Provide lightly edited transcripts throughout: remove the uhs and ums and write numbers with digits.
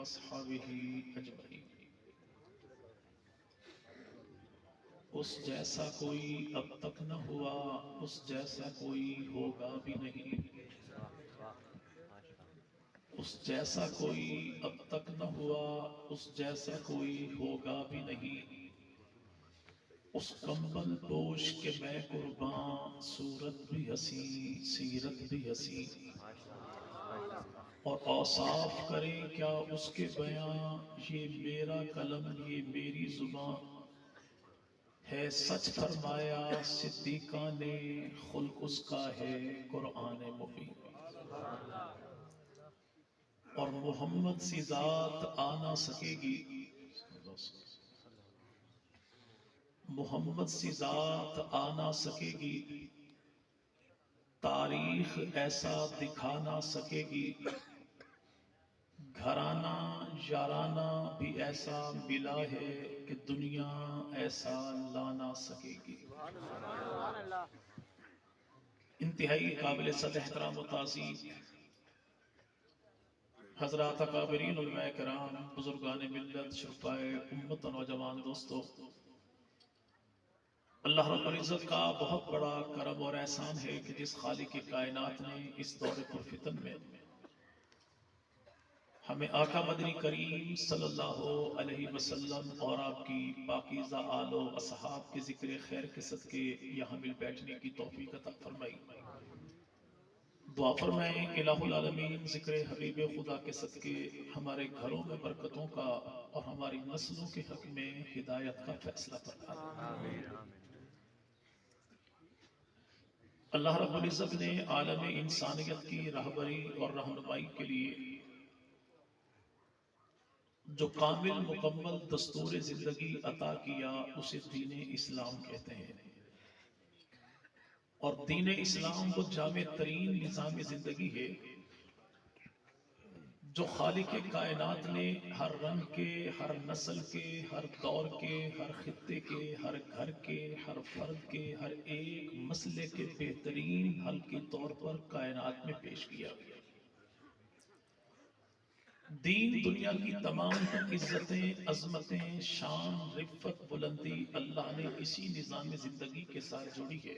واصحابہ اجمعین۔ اس جیسا کوئی اب تک نہ ہوا، اس جیسا کوئی ہوگا بھی نہیں، اس جیسا کوئی اب تک نہ ہوا، اس جیسا کوئی ہوگا بھی نہیں۔ اس کمبل پوش کے میں قربان، صورت بھی حسین سیرت بھی حسین، اور اوصاف کریں کیا اس کے بیاں، یہ میرا قلم یہ میری زبان ہے، سچ فرمایا صدیقہ نے، خلق اس کا ہے قرآن مبین۔ اور محمد سی ذات آ نہ سکے گی، محمد سی ذات آ نہ سکے گی، تاریخ ایسا دکھا نہ سکے گی، گھرانہ یارانہ بھی ایسا ملا ہے کہ دنیا ایسا لا نہ سکے گی۔ انتہائی قابل صد احترام و تعظیم حضرات اکابرین علماء کرام، بزرگان ملت، شرفائے امت، نوجوان دوستو، اللہ رب العزت کا بہت بڑا کرم اور احسان ہے کہ جس خالق کائنات نے اس دور پرفتن میں ہمیں آقا مدنی کریم صلی اللہ علیہ وسلم اور آپ کی پاکیزہ آل و اصحاب کے ذکر خیر کے صدقے یہاں مل بیٹھنے کی توفیق عطا فرمائی۔ دعا فرمائیں الہ العالمین ذکر حبیب خدا کے صدقے ہمارے گھروں میں برکتوں کا اور ہماری نسلوں کے حق میں ہدایت کا فیصلہ فرمائے۔ اللہ رب العزت نے عالم انسانیت کی رہبری اور رہنمائی کے لیے جو کامل مکمل دستور زندگی عطا کیا اسے دین اسلام کہتے ہیں، اور دین اسلام وہ جامع ترین نظام زندگی ہے جو خالق کائنات نے ہر رنگ کے، ہر نسل کے، ہر دور کے، ہر خطے کے، ہر گھر کے، ہر فرد کے، ہر ایک مسئلے کے بہترین حل کے طور پر کائنات میں پیش کیا۔ دین دنیا کی تمام عزتیں، عظمتیں، شان، رفت، بلندی اللہ نے اسی نظام زندگی کے ساتھ جوڑی ہے۔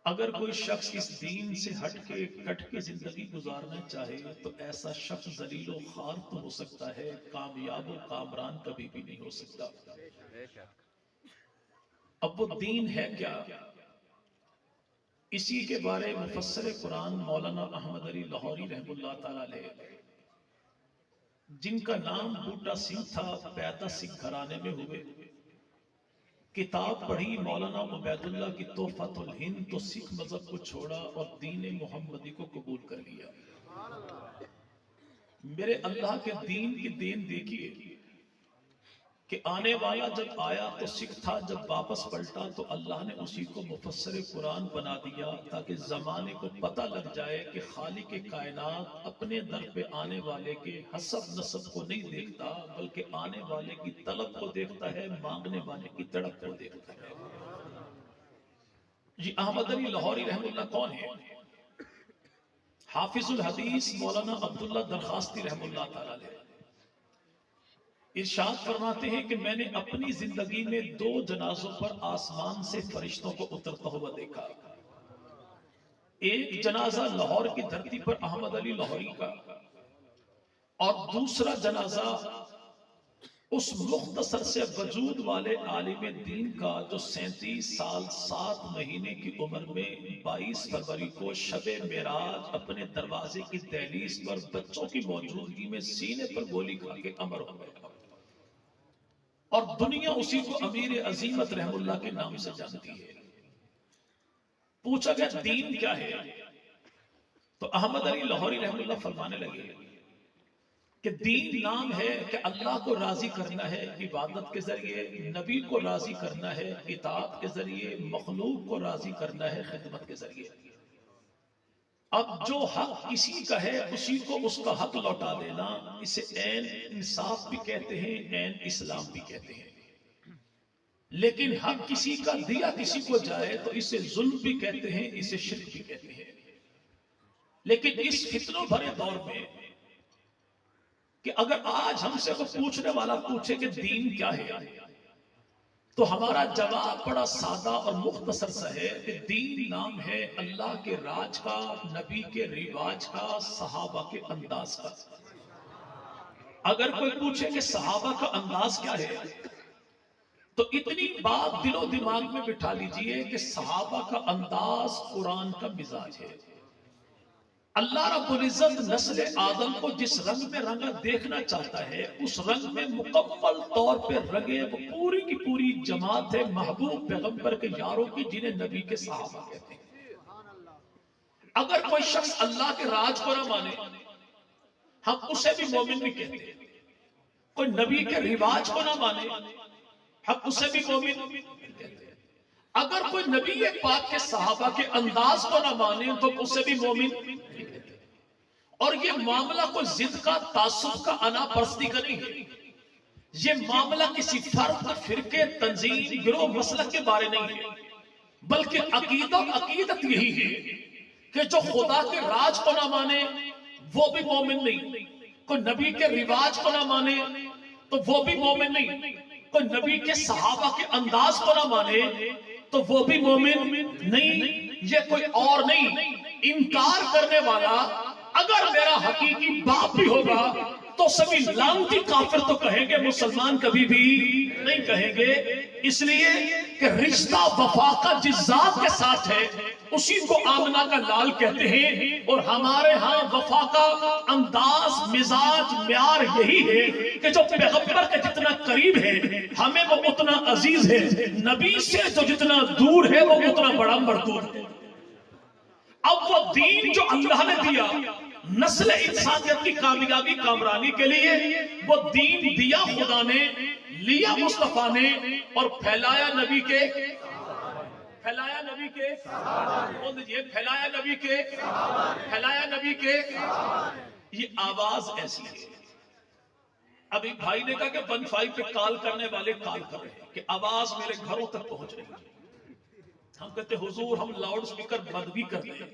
اگر کوئی شخص اس دین سے ہٹ کے کٹ کے زندگی گزارنا چاہے تو ایسا شخص ذلیل و خوار تو ہو سکتا ہے، کامیاب و کامران کبھی بھی نہیں ہو سکتا۔ اب وہ دین ہے کیا؟ اسی کے بارے مفسر قرآن مولانا احمد علی لاہوری رحمہ اللہ تعالی علیہ، جن کا نام بوٹا سنگھ تھا، پیدا سکھ گھرانے میں ہوئے، کتاب پڑھی مولانا عبید اللہ کی تحفۃ الہند تو سکھ مذہب کو چھوڑا اور دین محمدی کو قبول کر لیا۔ میرے اللہ کے دین کی دین دیکھیے کہ آنے والا جب آیا تو سکھ تھا، جب واپس پلٹا تو اللہ نے اسی کو مفسر قرآن بنا دیا تاکہ زمانے کو پتہ لگ جائے کہ خالق کائنات اپنے در پہ آنے والے کے حسب نسب کو نہیں دیکھتا بلکہ آنے والے کی طلب کو دیکھتا ہے، مانگنے والے کی تڑپ کو دیکھتا ہے۔ جی احمد علی لاہوری رحمہ اللہ کون ہے؟ حافظ الحدیث مولانا عبداللہ درخواستی رحمہ اللہ تعالی علیہ ارشاد فرماتے ہیں کہ میں نے اپنی زندگی میں 2 جنازوں پر آسمان سے فرشتوں کو اترتا ہوا دیکھا۔ ایک جنازہ لاہور کی دھرتی پر احمد علی لاہوری کا، اور دوسرا جنازہ اس مختصر سے وجود والے عالم دین کا جو 37 سال 7 مہینے کی عمر میں 22 فروری کو شب معراج اپنے دروازے کی دہلیز پر بچوں کی موجودگی میں سینے پر گولی کھا کے امر ہو گئے، اور دنیا اسی کو امیر عظیمت رحم اللہ کے نام سے جانتی ہے۔ پوچھا گیا دین کیا ہے تو احمد علی لاہوری رحم اللہ فرمانے لگے کہ دین نام ہے کہ اللہ کو راضی کرنا ہے عبادت کے ذریعے، نبی کو راضی کرنا ہے اطاعت کے ذریعے، مخلوق کو راضی کرنا ہے خدمت کے ذریعے۔ اب جو حق کسی کا ہے اسی کو اس کا حق لوٹا دینا، اسے عین انصاف بھی کہتے ہیں، عین اسلام بھی کہتے ہیں۔ لیکن حق کسی کا دیا کسی کو جائے تو اسے ظلم بھی کہتے ہیں، اسے شرک بھی کہتے ہیں۔ لیکن اس فتنوں بھرے دور میں کہ اگر آج ہم سے کوئی پوچھنے والا پوچھے کہ دین کیا ہے تو ہمارا جواب بڑا سادہ اور مختصر سا ہے کہ دین نام ہے اللہ کے راج کا، نبی کے رواج کا، صحابہ کے انداز کا۔ اگر کوئی پوچھے کہ صحابہ کا انداز کیا ہے تو اتنی بات دل و دماغ میں بٹھا لیجئے کہ صحابہ کا انداز قرآن کا مزاج ہے۔ اللہ رب العزت نسل آدم کو جس رنگ میں رنگا دیکھنا چاہتا ہے اس رنگ میں مکمل طور پہ رنگے وہ پوری کی پوری جماعت ہے محبوب پیغمبر کے یاروں کی، جنہیں نبی کے صحابہ کہتے ہیں۔ اگر کوئی شخص اللہ کے راج کو نہ مانے ہم اسے بھی مومن نہیں کہتے، کوئی نبی کے رواج کو نہ مانے ہم اسے بھی مومن کہتے ہیں، اگر کوئی نبی پاک کے صحابہ کے انداز کو نہ مانے تو اسے بھی مومن۔ اور یہ معاملہ کوئی ضد کا، تعصب کا، انا پرستی کا نہیں ہے، یہ معاملہ کسی فرد، فرقے، تنظیم، گروہ، مسلک کے بارے نہیں ہے، بلکہ عقیدت یہی ہے کہ جو خدا کے راج کو نہ مانے وہ بھی مومن نہیں، کوئی نبی کے رواج کو نہ مانے تو وہ بھی مومن نہیں، کوئی نبی کے صحابہ کے انداز کو نہ مانے تو وہ بھی مومن نہیں۔ یہ کوئی اور نہیں، انکار کرنے والا اگر میرا حقیقی باپ بھی ہوگا تو سبھی لعنتی کافر تو کہیں گے، مسلمان کبھی بھی نہیں کہیں گے، اس لیے کہ رشتہ وفا کا جس ذات کے ساتھ ہے اسی کو آمنہ کا لال کہتے ہیں، اور ہمارے ہاں وفا کا انداز، مزاج، معیار یہی ہے کہ جو پیغمبر کے جتنا قریب ہے ہمیں وہ اتنا عزیز ہے، نبی سے جو جتنا دور ہے وہ اتنا بڑا مردود ہے۔ اب وہ دین جو اللہ نے دیا نسل انسانیت کی کامیابی کامرانی کے لیے، وہ دین دیا خدا نے، لیا مصطفیٰ نے، اور پھیلایا نبی کے پھیلایا نبی کے پھیلایا نبی کے پھیلایا نبی کے۔ یہ آواز ایسی ہے، ابھی بھائی نے کہا کہ 15 پہ کال کرنے والے کال کر رہے ہیں کہ آواز میرے گھروں تک پہنچ رہی ہے۔ ہم کہتے حضور ہم لاؤڈ سپیکر بند بھی کر دیں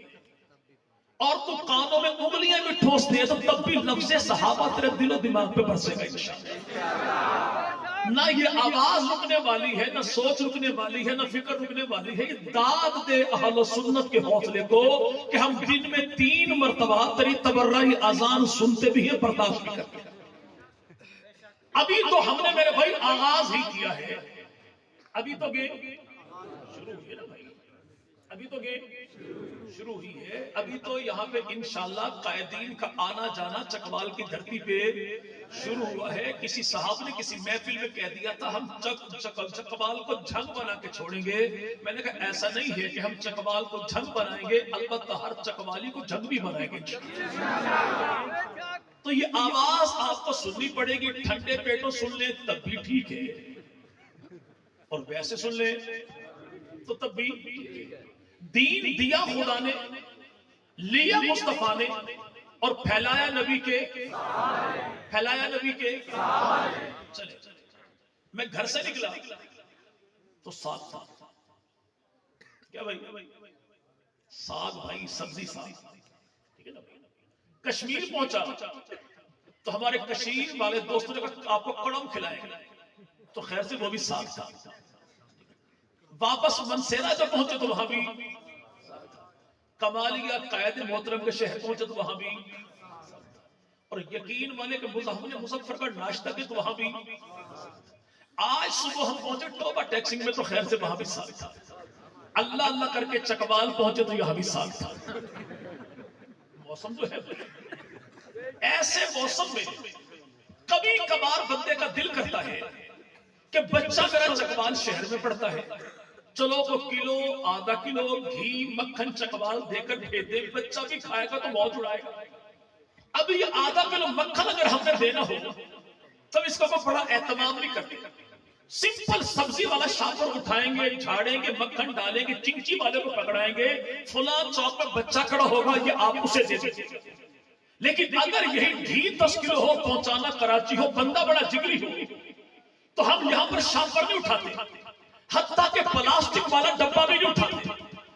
اور تو کانوں میں انگلیاں بھی ٹھوس دے تو تب بھی لفظ صحابہ تیرے دل و دماغ پہ برسے گا انشاءاللہ۔ نہ یہ آواز رکنے والی ہے، نہ سوچ رکنے والی ہے، نہ فکر رکنے والی ہے۔ یہ داد دے اہل سنت کے حوصلے کو کہ ہم دن میں 3 مرتبہ تیری تبرعی اذان سنتے بھی ہیں، برداشت بھی کرتے ہیں۔ ابھی تو ہم نے میرے بھائی آغاز ہی کیا ہے، ابھی تو گیم شروع ہوئی ہے نا بھائی، ابھی تو گیم شروع ہوئی ہے، ابھی تو یہاں پہ انشاءاللہ قائدین کا آنا جانا چکوال کی دھرتی پہ شروع ہوا ہے۔ کسی صاحب نے کسی محفل میں کہہ دیا تھا ہم چکوال کو جھنگ بنا کے چھوڑیں گے، میں نے کہا ایسا نہیں ہے کہ ہم چکوال کو جھنگ بنائیں گے، البتہ ہر چکوالی کو جھنگ بھی بنائیں گے۔ تو یہ آواز آپ کو سننی پڑے گی، ٹھنڈے پیٹوں سن لیں تب بھی ٹھیک ہے اور ویسے سن لیں تو تب بھی۔ دین دیا خدا نے، لیا مصطفیٰ نے، اور پھیلایا نبی کے چلے میں گھر سے نکلا تو ساگ تھا، کیا بھائی ساگ، بھائی سبزی ساگ، ٹھیک ہے نا۔ کشمیر پہنچا تو ہمارے کشمیر والے دوستوں نے کہا آپ کو کڑم کھلائیں، تو خیر سے وہ بھی ساگ تھا۔ واپس منسیرا جب پہنچے تو وہاں بھی کمالیہ قائد محترم کے شہر پہنچے تو وہاں بھی، اور یقین مانے کہ مظفر کا ناشتہ کے تو وہاں بھی۔ آج صبح ہم پہنچے ٹوبہ ٹیکسنگ میں تو خیر سے وہاں بھی ساگ تھا۔ اللہ اللہ کر کے چکوال پہنچے تو یہاں بھی ساگ تھا۔ موسم جو ہے ایسے موسم میں کبھی کبھار بندے کا دل کرتا ہے کہ بچہ میرا چکوال شہر میں پڑتا ہے، چلو وہ کلو آدھا کلو گھی مکھن چکوال دے کر بھیج دے، بچہ بھی کھائے گا تو موت اڑائے گا۔ اب یہ آدھا کلو مکھن اگر ہم نے دینا ہو تو اس کو بڑا اہتمام نہیں کرتے، سمپل سبزی والا شاپر اٹھائیں گے، جھاڑیں گے، مکھن ڈالیں گے، چنچی والے کو پکڑائیں گے، فلاں چوک پر بچہ کھڑا ہوگا یہ آپ اسے دے دیں۔ لیکن اگر یہی گھی 10 کلو ہو، پہنچانا کراچی ہو، بندہ بڑا جگری ہو، تو ہم یہاں پر شاپر نہیں اٹھاتے، حتیٰ کہ پلاسٹک والا ڈبہ بھی نہیں اٹھاتے،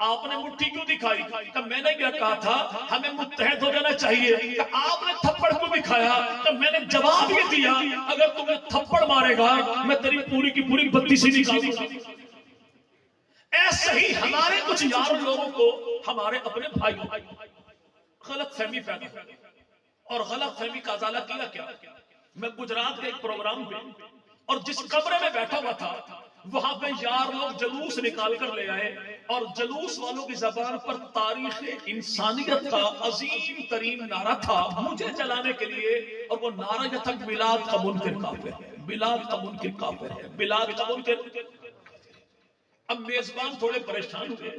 آپ نے مٹھی کیوں دکھائی؟ کہ میں نے کیا کہا تھا ہمیں متحد ہو جانا چاہیے. کہ آپ نے تھپڑ کیوں دکھایا؟ کہ میں نے جواب یہ دیا اگر تمہیں تھپڑ مارے گا میں تیری پوری کی پوری بتی سے نکال دوں گا. ایسے ہی ہمارے کچھ یار لوگوں کو ہمارے اپنے بھائی غلط فہمی پیدا ہوئی اور غلط فہمی کا ازالہ کیا. کیا میں گجرات کے ایک پروگرام پہ اور جس کمرے میں بیٹھا ہوا تھا وہاں پہ یار لوگ جلوس نکال کر لے آئے اور جلوس والوں کی زبان پر تاریخ انسانیت کا عظیم ترین نعرہ تھا مجھے چلانے کے لیے، اور وہ نعرہ یہ تھا میلاد کا منکر کافر ہے، میلاد کا منکر کافر ہے، میلاد کا منکر. اب میزبان تھوڑے پریشان ہوئے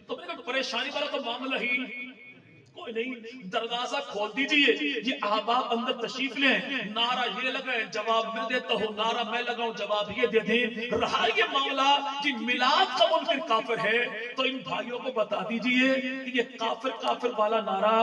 تو میں نے کہا پریشانی والا تو معاملہ ہی کوئی نہیں، دروازہ کھول دیجئے، یہ احباب اندر تشریف لیں، نعرہ یہ لگائیں جواب میں دیتا ہوں، نعرہ میں لگاؤں جواب یہ دے دیں. رہا یہ معاملہ کہ میلاد کا منکر کافر ہے تو ان بھائیوں کو بتا دیجئے کہ یہ کافر کافر والا نعرہ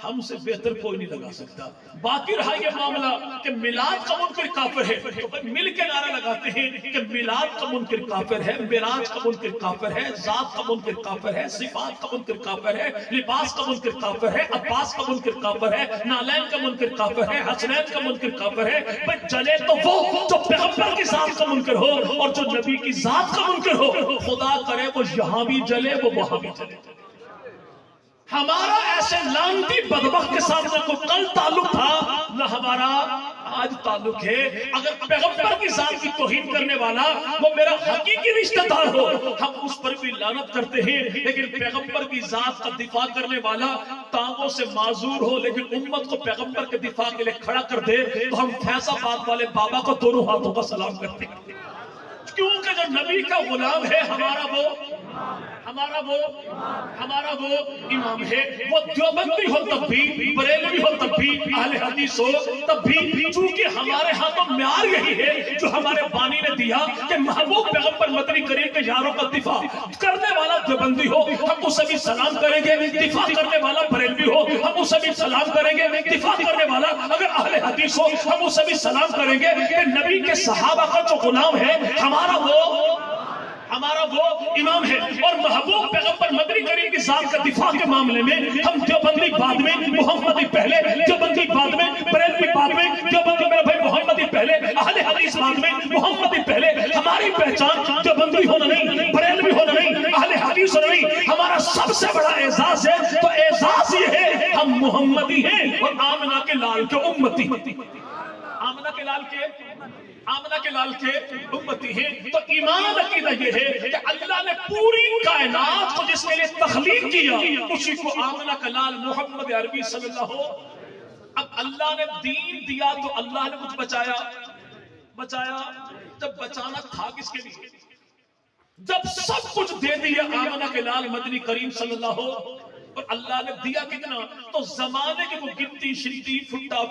ہم سے بہتر کوئی نہیں لگا سکتا. باقی رہا یہ معاملہ کہ میلاد کا منکر کافر ہے تو مل کے نعرہ لگاتے ہیں کہ میلاد کا منکر کافر ہے، معراج کا منکر کافر ہے، ذات کا منکر کافر ہے، صفات کا منکر کافر ہے، لباس کا منکر کافر ہے، عباس کا منکر کافر ہے، نالین کا منکر کافر ہے، حسنین کا منکر کافر ہے. بھئی جلے تو وہ جو پیغمبر کی ذات کا منکر ہو اور جو نبی کی ذات کا منکر ہو، خدا کرے وہ یہاں بھی جلے وہ وہاں بھی جلے. ہمارا ایسے لانتی بدبخت کے ساتھ نہ کوئی کل تعلق تھا نہ ہمارا آج تعلق ہے. اگر پیغمبر کی ذات کی توہین کرنے والا وہ میرا حقیقی رشتہ دار ہو ہم اس پر بھی لعنت کرتے ہیں، لیکن پیغمبر کی ذات کا دفاع کرنے والا ٹانگوں سے معذور ہو لیکن امت کو پیغمبر کے دفاع کے لیے کھڑا کر دے تو ہم فیض آباد والے بابا کو دونوں ہاتھوں کا سلام کرتے ہیں. کیونکہ جو نبی کا غلام ہے ہمارا وہ امام ہے. وہ دیوبندی ہو تب بھی، بریلوی ہو تب بھی، اہل حدیث ہو تب بھی، چونکہ ہمارے ہاں تو معیار یہی ہے جو ہمارے بانی نے دیا کہ محبوب پیغمبر مدنی کریم کے یاروں کا دفاع کرنے والا دیوبندی ہو ہم اسے بھی سلام کریں گے، دفاع کرنے والا بریلوی ہو ہم اسے بھی سلام کریں گے، دفاع کرنے والا اگر اہل حدیث ہو ہم اسے بھی سلام کریں گے کہ نبی کے صحابہ کا جو غلام ہے ہمارا وہ امام ہے. اور محبوب پیغمبر مدنی کریم کی ذات کا دفاع کے معاملے میں ہم دیوبندی بعد میں، محمدی پہلے، دیوبندی بعد میں، بریلوی بعد میں، دیوبندی میرا بھائی محمدی پہلے، اہل حدیث بعد میں، محمدی پہلے. ہماری پہچان دیوبندی ہونا نہیں، بریلوی ہونا نہیں، اہل حدیث ہونا نہیں. ہمارا سب سے بڑا اعزاز ہے تو اعزاز یہ ہے ہم محمدی ہیں اور آمنہ کے لال کے امتی، آمنہ کے لال کے امتی ہیں. تو ایمان عقیدہ یہ ہے کہ اللہ نے پوری کائنات کو جس کے لیے تخلیق کیا اسی کو آمنہ کا لال محمد عربی صلی اللہ ہو. اب اللہ نے دین دیا تو اللہ نے کچھ بچایا. جب بچانا تھا کس کے لیے؟ جب سب کچھ دے دیا آمنہ کے لال مدنی کریم صلی اللہ ہو اور اللہ نے دیا کتنا تو زمانے کے وہ گنتی شنتی پھٹا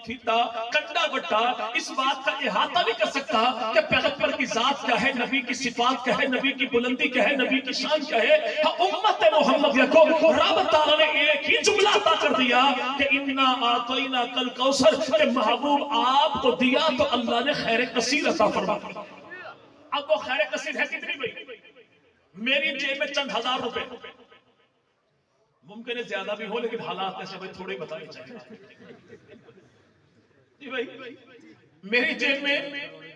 پھٹا کنڈا بٹا اس بات کا احاطہ نہیں کر سکتا کہ پیغمبر کی ذات کیا ہے، نبی کی صفات کیا ہے، نبی کی بلندی کیا ہے، نبی کی شان کیا ہے. امت محمدیہ کو رب تعالیٰ نے ایک ہی جملہ عطا کر دیا کہ انا اعطینا کل کوثر، کہ محبوب آپ کو دیا تو اللہ نے خیر کثیر عطا فرما. اب وہ خیر کثیر ہے کتنی بھائی؟ میری جیب میں چند ہزار روپے، ممکن ہے زیادہ بھی ہو لیکن حالات ایسے بھائی تھوڑے بتانے چاہیے. جی بھائی میری جیب میں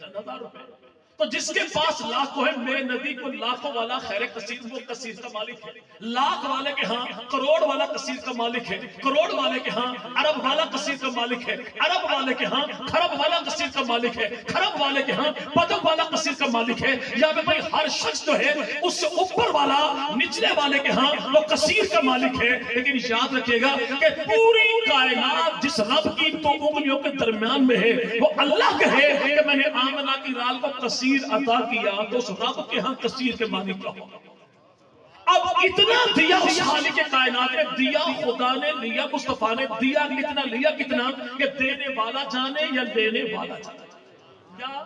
چند ہزار روپے تو جس کے پاس لاکھوں ہے میرے نبی کو لاکھوں والا خیر کثیر وہ کثیر کا مالک ہے. لاکھ والے کے ہاں کروڑ والا کثیر کا مالک ہے، کروڑ والے کے ہاں ارب والا کثیر کا مالک ہے، ارب والے کے ہاں خرب والا کثیر کا مالک ہے، خرب والے کے ہاں پدم والا کثیر کا مالک ہے. یا بھائی ہر شخص جو ہے اس سے اوپر والا نچلے والے کے ہاں وہ کثیر کا مالک ہے. لیکن یاد رکھیے گا کہ پوری کائنات جس رب کی تو انگلیوں کے درمیان میں ہے وہ اللہ کہے کہ میں نے آمنہ کی رال کو کثیر عطا کیا تو اس رب کے ہاں کثیر کے مالک کا ہو. اب اتنا دیا اس خالق کائنات نے دیا، خدا نے لیا، مصطفیٰ نے دیا کتنا کہ دینے والا جانے یا لینے والا جانے. یا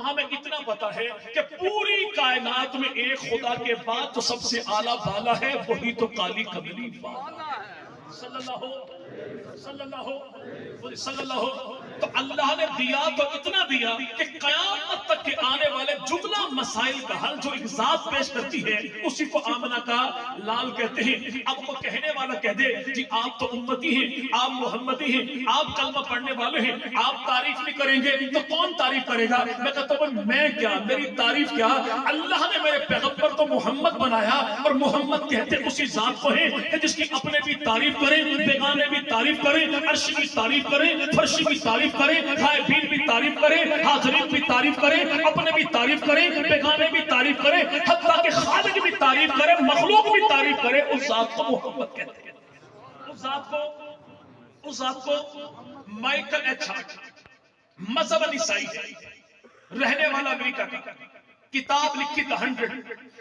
ہمیں اتنا پتا ہے کہ پوری کائنات میں ایک خدا کے بعد جو سب سے اعلیٰ بالا ہے وہی تو کالی کملی والا صلی اللہ صلی اللہ تو اللہ نے دیا تو اتنا دیا کہ قیامت تک کے آنے والے جملہ مسائل کا حل جو ایک ذات پیش کرتی ہے اسی کو آمنہ کا لال کہتے ہیں. اب وہ کہنے والا کہہ دے جی آپ تو امتی ہیں، آپ محمدی ہیں، آپ کلمہ پڑھنے والے ہیں، آپ تعریف نہیں کریں گے تو کون تعریف کرے گا؟ میں کہتا ہوں میں کیا، میری تعریف کیا، اللہ نے میرے پیغمبر کو محمد بنایا اور محمد کہتے اسی ذات کو ہیں کہ جس کی اپنے بھی تعریف کریں، بیگانے بھی تعریف کریں، عرش کی تعریف کریں، فرش کی تعریف کریں، غائبین بھی تعریف کریں، حاضرین بھی تعریف کریں، اپنے بھی تعریف کریں، بیگانے بھی تعریف کریں، حتیٰ کہ خالق بھی تعریف کرے، مخلوق بھی تعریف کرے. اس ذات کو محمد کہتے ہیں. اس ذات کو مائیکل ایچ ہارٹ مذہب عیسائی رہنے والا امریکہ کا کتاب لکھی تھا 100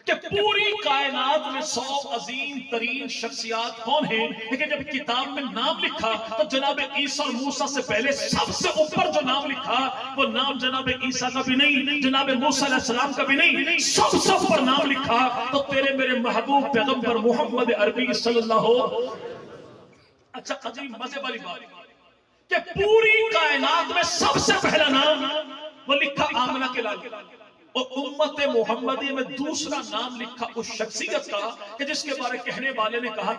کہ پوری کائنات میں 100 عظیم ترین شخصیات کون ہیں، لیکن جب کتاب میں نام لکھا تو جناب عیسیٰ اور موسیٰ سے پہلے سب سے اوپر جو نام لکھا وہ نام جناب عیسیٰ کا بھی نہیں، جناب موسیٰ علیہ السلام کا بھی نہیں، سب سے اوپر نام لکھا تو تیرے میرے محبوب پیغمبر محمد عربی صلی اللہ علیہ. اچھا عجیب مزے والی بات کہ پوری کائنات میں سب سے پہلا نام وہ لکھا آمنہ کے لال، اور امت محمدی میں دوسرا نام لکھا اس شخصیت کا کہ جس کے بارے کہنے والے نے کہا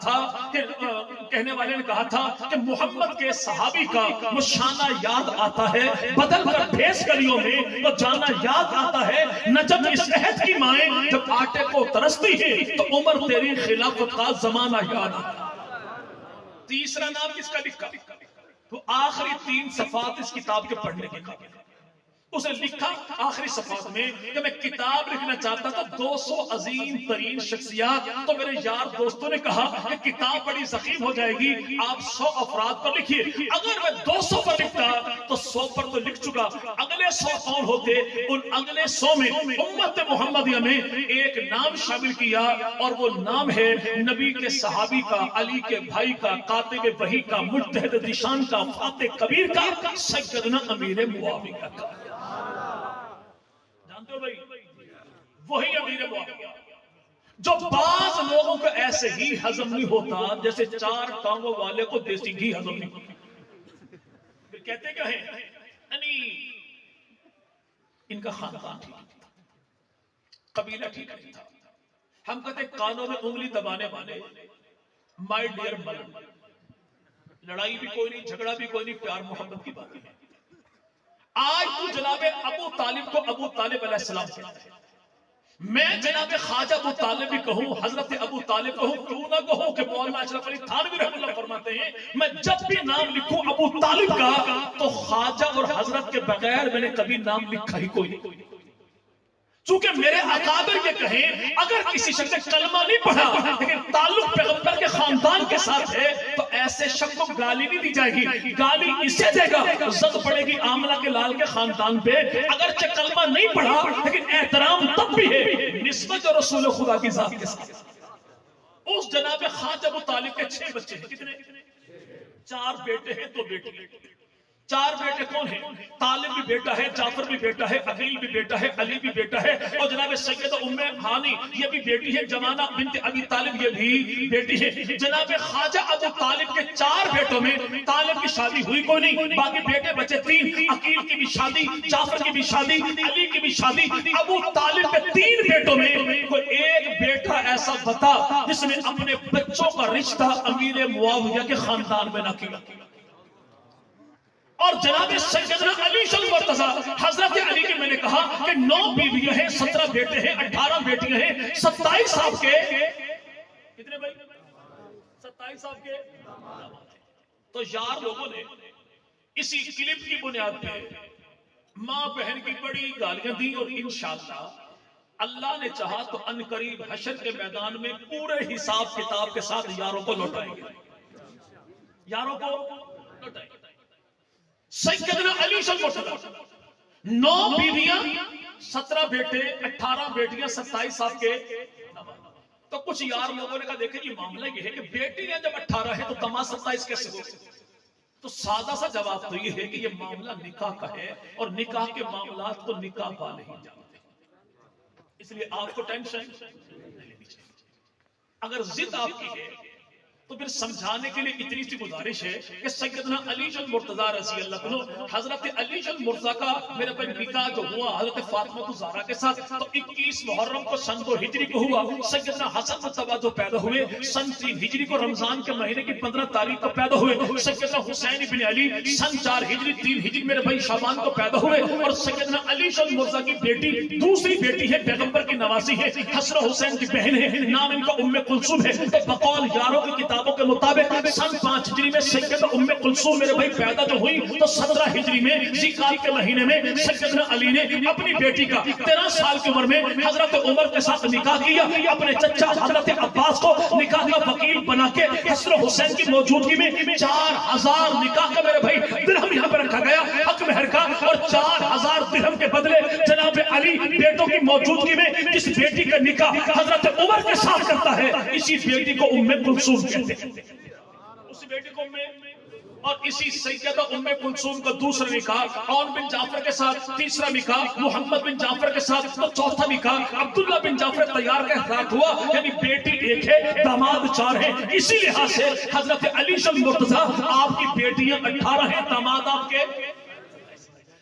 تھا کہ محمد کے صحابی کا وہ شانہ یاد آتا ہے، بدل کر بھیس گلیوں میں وہ جانا یاد آتا ہے، نجم اس عہد کی مائیں جب آٹے کو ترستی ہے تو عمر تیری خلافت کا زمانہ یاد آتا ہے. تیسرا نام کس کا لکھا تو آخری 3 صفحات اس کتاب کے پڑھنے کے قابل. اسے لکھا آخری صفحات میں کہ میں کتاب لکھنا چاہتا تھا 200 عظیم ترین شخصیات، تو میرے یار دوستوں نے کہا کہ کتاب بڑی ضخیم ہو جائے گی، آپ 100 افراد پر لکھیے. اگر میں 200 پر لکھتا تو 100 پر تو لکھ چکا، اگلے 100 کون ہوتے؟ ان اگلے 100 میں امت محمدیہ میں ایک نام شامل کیا اور وہ نام ہے نبی کے صحابی کا، علی کے بھائی کا، کاتب وحی کا، مجتہد ذیشان کا، فاتح کبیر کا، سیدنا امیر معاویہ کا. جانتے ہو بھائی وہی امیر معاویہ جو بعض لوگوں کو ایسے ہی ہضم نہیں ہوتا جیسے 4 ٹانگوں والے کو دیسی گھی ہضم نہیں ہوتا. پھر کہتے کیا ہے یعنی ان کا خاندان ٹھیک نہیں تھا، قبیلہ ٹھیک نہیں تھا. ہم کہتے کانوں میں انگلی دبانے والے مائی ڈیئر ملک، لڑائی بھی کوئی نہیں، جھگڑا بھی کوئی نہیں، پیار محبت کی باتیں ہیں. آج تو جناب ابو طالب کو ابو طالب علیہ السلام کہتا ہے، میں جناب خواجہ ابو طالب بھی کہوں، حضرت ابو طالب کہوں، کیوں نہ کہوں کہ مولانا اشرف علی تھانوی رحمۃ اللہ فرماتے ہیں میں جب بھی نام لکھوں ابو طالب کا تو خواجہ اور حضرت کے بغیر میں نے کبھی نام لکھا ہی کوئی نہیں. چونکہ میرے اکابر یہ کہیں اگر کسی شخص نے کلمہ نہیں پڑھا لیکن تعلق پیغمبر کے خاندان کے ساتھ ہے تو ایسے شخص کو گالی نہیں دی جائے گی، گالی اسے دے گا زد پڑے گی آمنہ کے لال کے خاندان پہ. اگرچہ کلمہ نہیں پڑھا لیکن احترام تب بھی ہے نسبت رسول خدا کی ذات کے ساتھ. اس جناب خواجہ ابو طالب کے 6 بچے ہیں، کتنے؟ 4 بیٹے ہیں 2 بیٹی. 4 بیٹے کون ہیں؟ طالب بھی بیٹا ہے، جعفر بھی بیٹا ہے، عقیل بھی بیٹا ہے، علی بھی بیٹا ہے، اور جناب سیدہ ام ہانی یہ بھی بیٹی ہے، جمانہ بنت ابی طالب یہ بھی بیٹی ہے. جناب خواجہ ابو طالب کے 4 بیٹوں میں طالب کی شادی ہوئی کوئی نہیں، باقی بیٹے بچے 3، عقیل کی بھی شادی، جعفر کی بھی شادی، علی کی بھی شادی. ابو طالب کے 3 بیٹوں میں کوئی ایک بیٹا ایسا بتا جس نے اپنے بچوں کا رشتہ امیر معاویہ کے خاندان میں نہ کیا. اور جناب سیدنا علی شل مرتضیٰ حضرت علی کے میں نے کہا کہ 9 بیویاں ہیں، 17 بیٹے ہیں، 18 بیٹیاں ہیں، 27 صاحب کے کتنے بھائی؟ 27 صاحب کے. تو یار لوگوں نے اسی کلپ کی بنیاد پہ ماں بہن کی بڑی گالیاں دی اور انشاءاللہ اللہ نے چاہا تو ان قریب حشر کے میدان میں پورے حساب کتاب کے ساتھ یاروں کو لوٹائیں گے، یاروں کو لوٹائیں گے. سیدنا علی صلی اللہ علیہ وسلم 9 بیویاں 17 بیٹے 18 بیٹیاں 27 صاحب کے. تو کچھ یار لوگوں نے کہا دیکھیں یہ معاملہ یہ ہے کہ بیٹیاں جب 18 ہے تو داماد 27 کیسے ہو؟ تو سادہ سا جواب تو یہ ہے کہ یہ معاملہ نکاح کا ہے اور نکاح کے معاملات کو نکاح والے ہی جانتے ہیں، اس لیے آپ کو ٹینشن نہیں لینی چاہیے. اگر ضد آپ کی ہے تو پھر سمجھانے کے لیے اتنی سی گزارش ہے کہ سیدنا علی المرتضیٰ رضی اللہ عنہ، حضرت علی المرتضیٰ کا میرے بھائی نکاح جو ہوا حضرت فاطمہ الزہرا کے ساتھ تو 21 محرم کو سن 2 ہجری کو ہوا. سیدنا حسن مصطفیٰ جو پیدا ہوئے سن 3 ہجری کو رمضان کے مہینے کی 15 تاریخ کو پیدا ہوئے. سیدنا حسین بن علی سن 4 ہجری 3 ہجری میرے بھائی شعبان کو پیدا ہوئے. اور سیدنا علی المرتضیٰ کی بیٹی دوسری بیٹی ہے، پیغمبر کی نوازی ہے، حسن حسین کی بہن ہے، نام ان کا ام کلثوم ہے. تو بقول یاروں کی کتابوں کے مطابق سن 5 ہجری میں سیدہ ام کلثوم میرے بھائی پیدا جو ہوئی تو 17 ہجری میں ذیقعدہ کے مہینے میں سیدنا علی نے اپنی بیٹی کا 13 سال کی عمر میں حضرت عمر کے ساتھ نکاح کیا. اپنے چچا حضرت عباس کو نکاح کا وکیل بنا کے حسن حسین کی موجودگی میں 4000 نکاح کا میرے بھائی درہم یہاں پر رکھا گیا حق مہر کا. اور 4000 درہم کے بدلے جناب علی بیٹوں کی موجودگی میں جس بیٹی کا نکاح حضرت عمر کے ساتھ کرتا ہے اسی بیٹی کو ام کلثوم کہتے ہیں. اسی بیٹی کو اور اسی سیدہ ام کلثوم کا دوسرا نکاح عون بن جعفر کے ساتھ، تیسرا نکاح محمد بن جعفر کے ساتھ، تو چوتھا نکاح عبداللہ بن جعفر طیار کا ساتھ ہوا. یعنی بیٹی ایک ہے داماد 4 ہیں. اسی لحاظ سے حضرت علی المرتضیٰ آپ کی بیٹیاں 18 ہیں، داماد آپ کے.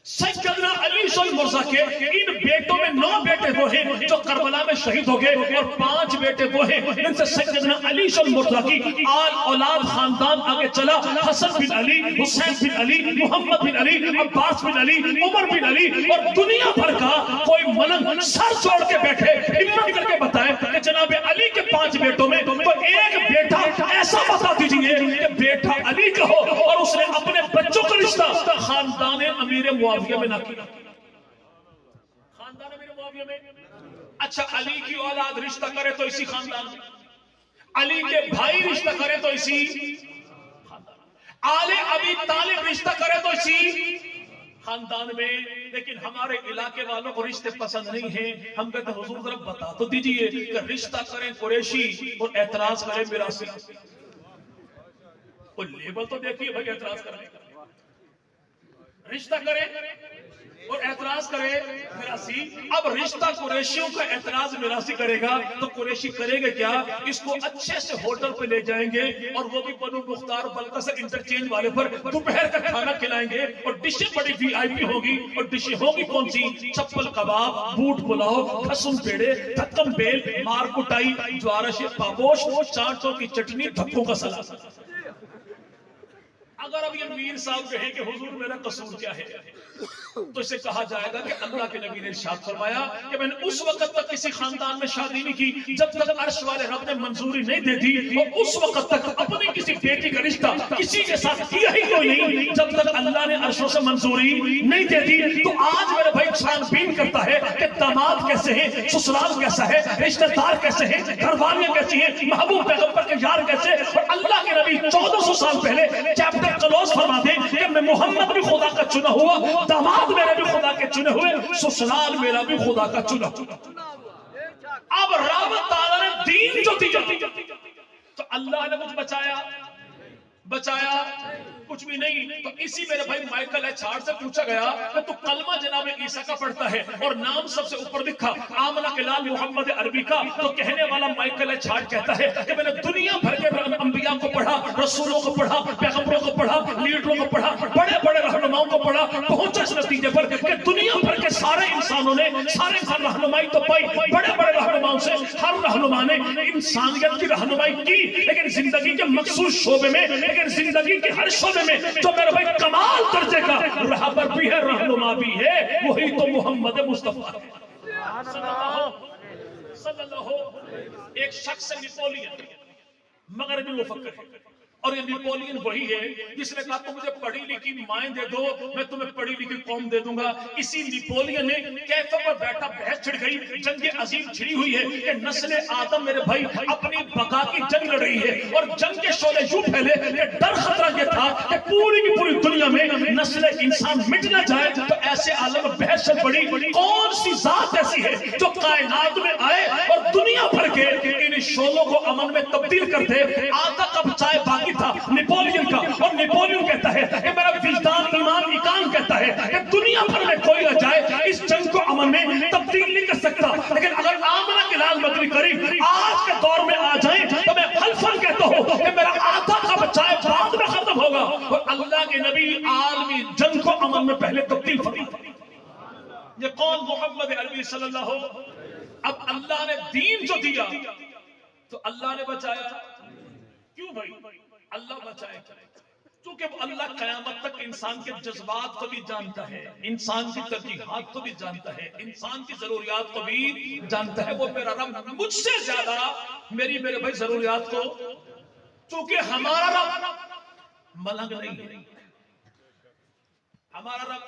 سیدنا علی المرتضیٰ کے ان بیٹوں میں 9 بیٹے وہ ہیں جو کربلا میں شہید ہو گئے اور 5 بیٹے وہ ہیں ان سے سیدنا علی المرتضیٰ کی آل اولاد خاندان آگے چلا. حسن بن علی، حسین بن علی، محمد بن علی، عباس بن علی، عمر بن علی. اور دنیا بھر کا کوئی ملنگ سر چھوڑ کے بیٹھے ہمت کر کے بتائے کہ جناب علی کے 5 بیٹوں میں کوئی ایک بیٹا ایسا بتا دیجئے کہ بیٹا علی کا ہو اور اس نے اپنے بچوں کا رشتہ خاندان امیر معاویہ میں نہ کیا. خاندان امیر معاویہ میں اچھا علی کی اولاد رشتہ کرے تو اسی خاندان میں، علی کے بھائی رشتہ کرے تو اسی خاندان میں، آل ابی طالب رشتہ کرے تو اسی خاندان میں. لیکن ہمارے علاقے والوں کو رشتے پسند نہیں ہیں. ہم کہتے ہیں حضور ذرا بتا تو دیجئے کہ رشتہ کریں قریشی اور اعتراض کریں میراثی. وہ لیبل تو دیکھیے بھائی اعتراض کرنے کا. رشتہ کرے اور اعتراض کرے میراثی. اب رشتہ قریشیوں کا اعتراض میراثی کرے گا تو قریشی کرے گا کیا؟ اس کو اچھے سے ہوٹل پہ لے جائیں گے اور وہ بھی بنو مختار بلکہ انٹرچینج والے پر دوپہر کا کھانا کھلائیں گے اور ڈشیں بڑی وی آئی پی ہوگی. اور ڈشیں ہوگی کون سی؟ چپل کباب، بوٹ پلاؤ، کھسن پیڑے، دھکم بیل، مار کٹائی، جوارش پاپوش، چانچوں کی چٹنی، دھکوں کا سلاد. اگر اب یہ میر صاحب کہیں کہ حضور میرا قصور کیا ہے تو اسے کہا جائے گا کہ اللہ کے نبی نے ارشاد فرمایا کہ میں نے اس وقت تک کسی خاندان میں شادی نہیں کی جب تک عرش والے رب نے منظوری نہیں دے دی، اور اس وقت تک اپنی کسی بیٹی کا رشتہ کسی کے ساتھ کیا ہی کوئی نہیں جب تک اللہ نے عرشوں سے منظوری نہیں دے دی. تو آج میرے بھائی چھان بین کرتا ہے کہ داماد کیسے ہیں، سسرال کیسا ہے، رشتہ دار کیسے ہیں، گھر والیاں کیسی ہیں، محبوب پیغمبر کے یار کیسے. اور اللہ کے نبی 1400 سال پہلے چیپٹر کلوز فرما دیں کہ میں محمد بھی خدا کا چنا ہوا، داماد میرے بھی خدا کے چنے ہوئے، سسرال میرا بھی خدا کا چنا. اب رب تعالیٰ نے دین جو دی تو اللہ نے مجھ بچایا کچھ بھی نہیں. تو اسی میرے بھائی مائیکل ایچ ہارٹ سے پوچھا گیا کہ تو کلمہ جناب عیسیٰ کا پڑھتا ہے اور نام سب سے اوپر لکھا آمنہ کے لال محمد عربی کا، تو کہنے والا مائیکل ایچ ہارٹ کہتا ہے کہ میں نے دنیا بھر کے انبیاء کو پڑھا، رسولوں کو پڑھا، پیغمبروں کو پڑھا، لیڈروں کو پڑھا، بڑے بڑے رہنماؤں کو پڑھا، پہنچا اس نتیجے پر کہ دنیا بھر کے سارے انسانوں نے سارے انسان رہنمائی تو پائی، بڑے بڑے رہنماؤں سے ہر رہنما نے انسانیت کی رہنمائی کی، لیکن زندگی کے مخصوص شعبے میں، لیکن زندگی کے ہر شعبے میں جو میرے بھائی کمال درجے کا رہبر بھی ہے، رہنما بھی ہے، وہی تو محمد مصطفیٰ ہے صلی اللہ. ایک شخص ہے نیپولین، مغربی مفکر ہے، اور یہ نیپولین وہی ہے جس نے کہا تم مجھے پڑھی لکھی مائیں دے دو میں تمہیں پڑھی لکھی قوم دے دوں گا. اسی نیپولین نے کیفے پر بیٹھا بحث چھڑ گئی، جنگ عظیم چھڑی ہوئی ہے کہ نسل آدم میرے بھائی اپنی بقا کی جنگ لڑ رہی ہے، اور جنگ کے شعلے یوں پھیلے کہ ڈر خطرہ یہ تھا کہ پوری کی پوری دنیا میں نسل انسان مٹ نہ جائے. تو ایسے عالم بحث سے پڑی کون سی ذات ایسی ہے جو کائنات میں آئے اور دنیا بھر کے ان شعلوں کو امن میں تبدیل کر دے. آدھا کپ چائے باقی تھا نیپولین کا، اور نیپولین کہتا ہے کہ میرا وجدان ایمان ایکان کہتا ہے کہ دنیا بھر میں کوئی نہ جائے اس جنگ کو امن میں تبدیل نہیں کر سکتا، لیکن اگر آمنہ کے لال مدنی کریم آج کے دور میں آ جائیں تو میں حلفاً کہتا ہوں کہ میرا آدھا کا بچائے بعد میں ختم ہوگا. اور اللہ کے نبی عالمی جنگ کو امن میں پہلے تبدیل فرماتے. یہ کون؟ محمد عربی صلی اللہ علیہ وسلم. اب اللہ نے دین جو دیا تو اللہ نے بچایا. کیوں بھائی اللہ بچائے؟ کیونکہ وہ اللہ قیامت تک انسان کے جذبات کو بھی جانتا ہے, انسان کی ترجیحات کو بھی جانتا ہے, انسان کی ضروریات کو بھی جانتا ہے. وہ میرا رب مجھ سے زیادہ میرے بھائی ضروریات کو, چونکہ ہمارا رب ملنگ نہیں ہے, ہمارا رب,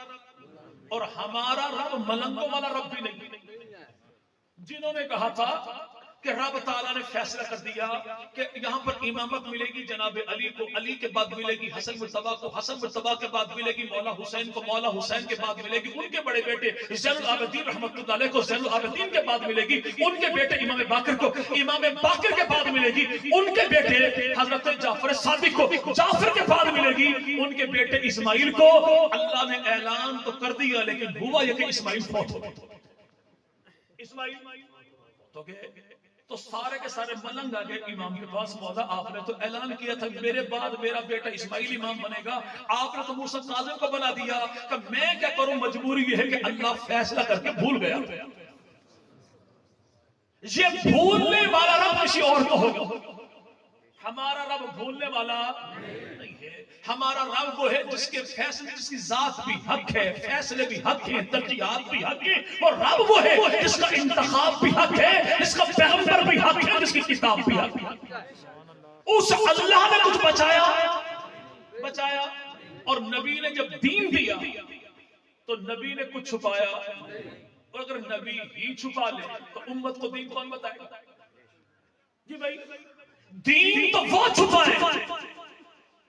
اور ہمارا رب ملنگوں والا رب بھی نہیں. جنہوں نے کہا تھا کہ رب تعالیٰ نے فیصلہ کر دیا کہ یہاں پر امامت ملے گی جناب علی کو, علی کے بعد ملے گی حسن مرتضیٰ کو, حسن مرتضیٰ کے بعد ملے گی مولا حسین کو, مولا حسین کے بعد ملے گی ان کے بڑے بیٹے زین العابدین رحمۃ اللہ علیہ کو, زین العابدین کے بعد ملے گی ان کے بیٹے امام باقر کو, امام باقر کے بعد ملے گی ان کے بیٹے حضرت جعفر صادق کو, جعفر کے بعد ملے گی ان کے بیٹے اسماعیل کو. اللہ نے اعلان تو کر دیا لیکن ہوا یہ کہ اسماعیل فوت ہو گئے. اسماعیل تو سارے کے سارے ملنگ آگے امام کے پاس. مولا آپ نے تو اعلان کیا تھا میرے بعد میرا بیٹا اسماعیل امام بنے گا, آپ نے تو موسیٰ کاظم کو بنا دیا. کہ میں کیا کروں, مجبوری یہ ہے کہ اللہ فیصلہ کر کے بھول گیا. یہ بھولنے والا رب کسی اور کو ہوگا, ہمارا رب بھولنے والا نہیں ہے. ہمارا رب وہ ہے جس کے فیصلے, جس کی ذات بھی حق ہے, فیصلے بھی حق ہیں, ترجیحات بھی حق ہیں. اور رب وہ ہے جس کا انتخاب بھی حق ہے, جس کا پیغمبر بھی حق ہے, جس کی کتاب بھی حق ہے. اس اللہ نے کچھ بچایا اور نبی نے جب دین دیا تو نبی نے کچھ چھپایا. اور اگر نبی ہی چھپا لے تو امت کو دین کون بتائے گا؟ جی بھائی دین تو وہ چھپائے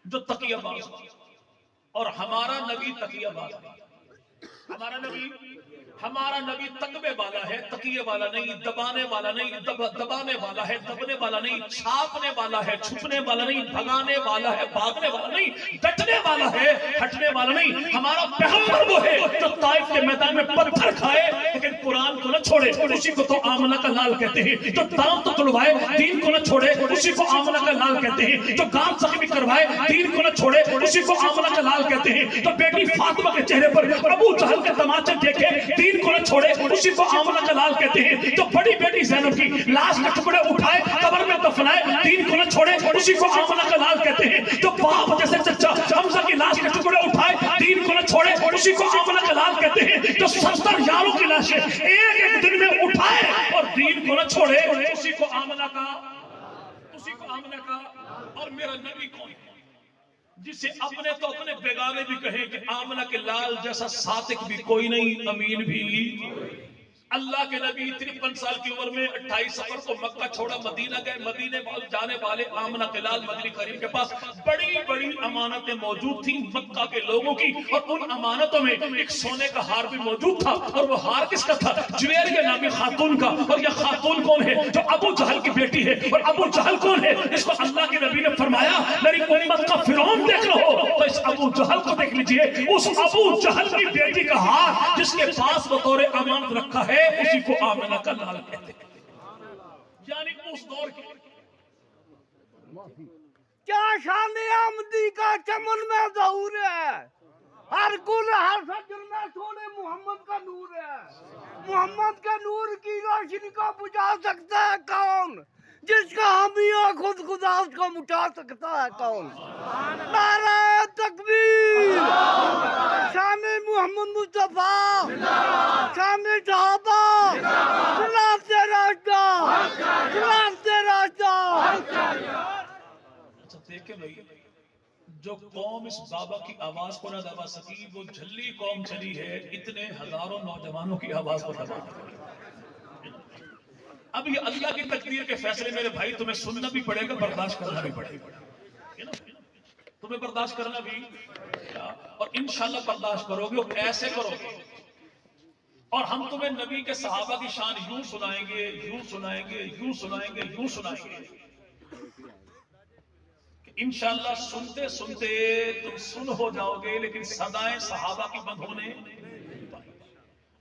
جو تقیہ باز, اور ہمارا نبی تقیہ باز. ہمارا نبی تقوی والا ہے, تقیہ والا نہیں, دبانے والا نہیں, دبانے والا ہے, دبنے والا نہیں, چھاپنے والا ہے, چھپنے والا نہیں, بھگانے والا ہے, بھاگنے والا نہیں, ڈٹنے والا ہے, ہٹنے والا نہیں. ہمارا پیغمبر وہ ہے جو طائف کے میدان میں پتھر کھائے لیکن قرآن کو نہ چھوڑے, اسی کو تو آمنہ کا لال کہتے ہیں. جو دام تو تلوائے دین کو نہ چھوڑے, اسی کو آمنہ کا لال کہتے ہیں. جو گان زخمی کروائے دین کو نہ چھوڑے, اسی کو آمنہ کا لال کہتے ہیں. جو بیٹی فاطمہ کے چہرے پر ابو جہل کے تماچے دیکھے دین کو نہ چھوڑے, اسی کو آمنہ کا لال کہتے ہیں. جو بڑی بیٹی زینب کی لاش کے ٹکڑے اٹھائے قبر میں دفنائے دین کو نہ چھوڑے, اسی کو آمنہ کا لال کہتے ہیں. جو باپ جیسے چچا حمزہ کی لاش کے ٹکڑے اٹھائے دین کو نہ چھوڑے, اسی کو آمنہ کا لال کہتے ہیں. جو 70 یاروں کی لاشیں ایک دن میں اٹھائے اور دین کو نہ چھوڑے, اسی کو آمنہ کا. اور میرا نبی کون ہے جسے اپنے تو اپنے بیگانے بھی کہیں کہ آمنہ کے لال جیسا صادق بھی کوئی نہیں, امین بھی. اللہ کے نبی 53 سال کی عمر میں 28 سفر کو مکہ چھوڑا, مدینہ گئے. مدینے جانے والے آمنہ کے لال مدنی کریم کے پاس بڑی بڑی امانتیں موجود تھیں مکہ کے لوگوں کی, اور ان امانتوں میں ایک سونے کا ہار بھی موجود تھا. اور وہ ہار کس کا تھا؟ جویریہ نامی خاتون کا. اور یہ خاتون کون ہے؟ جو ابو جہل کی بیٹی ہے. اور ابو جہل کون ہے؟ اس کو اللہ کے نبی نے فرمایا میری امت کا فرعون دیکھ رہے ہو تو اس ابو جہل کو دیکھ لیجئے. اس ابو جہل کی بیٹی کا ہار جس کے پاس بطور امانت رکھا ہے اسی کو آمنہ کا لال کہتے ہیں. یعنی اس دور کی کیا شان احمدی کا چمن میں ظہور ہے, ہر گل ہر سجن میں سونے محمد کا نور ہے. محمد کے نور کی روشنی کو بجھا سکتا ہے کون؟ جس کا حامی ہو خود خدا اس کو مٹا سکتا ہے کون؟ نعرہ تکبیر, شان محمد مصطفیٰ, شان صحابہ, خلاف راستہ, خلاف راستہ. اچھا دیکھیں بھائی, جو قوم اس بابا کی آواز کو نہ دبا سکی وہ جھلی قوم چلی ہے اتنے ہزاروں نوجوانوں کی آواز کو دبا. اب یہ اللہ کی تقدیر کے فیصلے میرے بھائی تمہیں سننا بھی پڑے گا, برداشت کرنا بھی پڑے گا. تمہیں برداشت کرنا بھی, اور انشاءاللہ برداشت کرو گے, اور ایسے کرو گے. اور ہم تمہیں نبی کے صحابہ کی شان یوں سنائیں گے, یوں سنائیں گے, یوں سنائیں گے, یوں سنائیں گے. انشاءاللہ سنتے سنتے تم سن ہو جاؤ گے, لیکن صدائیں صحابہ کی بند ہونے.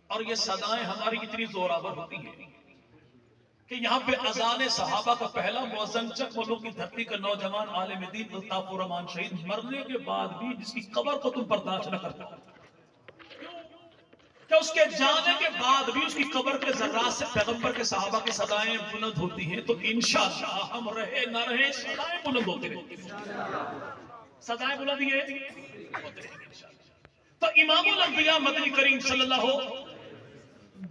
اور یہ صدائیں ہماری اتنی زوراور ہوتی ہیں کہ یہاں پہ اذان صحابہ کا پہلا مؤذن چک ملک کی دھرتی کا نوجوان عالم دین الطاف الرحمان شہید مرنے کے بعد بھی جس کی قبر کو تم برداشت نہ کرتے کہ اس کے جانے کے بعد بھی اس کی قبر کے ذرات سے پیغمبر کے صحابہ کی صدائیں بلند ہوتی ہیں، تو انشاءاللہ ہم رہے نہ رہے صدائیں بلند ہوتی رہیں گی، صدائیں بلند یہ ہوتے رہیں گی انشاءاللہ۔ تو امام الانبیاء مدنی کریم صلی اللہ علیہ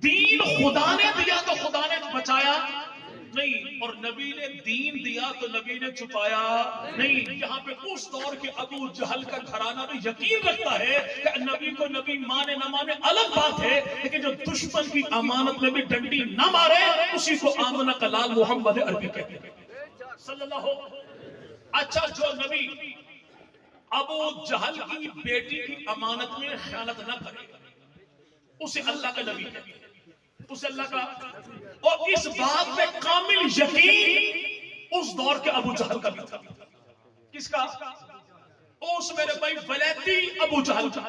دین خدا نے دیا تو خدا نے بچایا نہیں، اور نبی نے دین دیا تو نبی نے چھپایا نہیں۔ یہاں پہ اس دور کے ابو جہل کا گھرانہ بھی یقین رکھتا ہے کہ نبی کو نبی مانے نہ مانے الگ بات ہے، لیکن جو دشمن کی امانت میں بھی ڈنڈی نہ مارے اسی کو آمنہ کا لال محمد عربی کہتے ہیں صلی اللہ علیہ۔ اچھا، جو نبی ابو جہل کی بیٹی کی امانت میں خیانت نہ کرے اسے اللہ کا نبی کہتے ہیں، اسے اللہ کا، اور اس بات میں کامل یقین اس دور کے ابو جہل کا بھی تھا۔ کس کا؟ اس میرے بھائی ولیتی ابو جہل کا،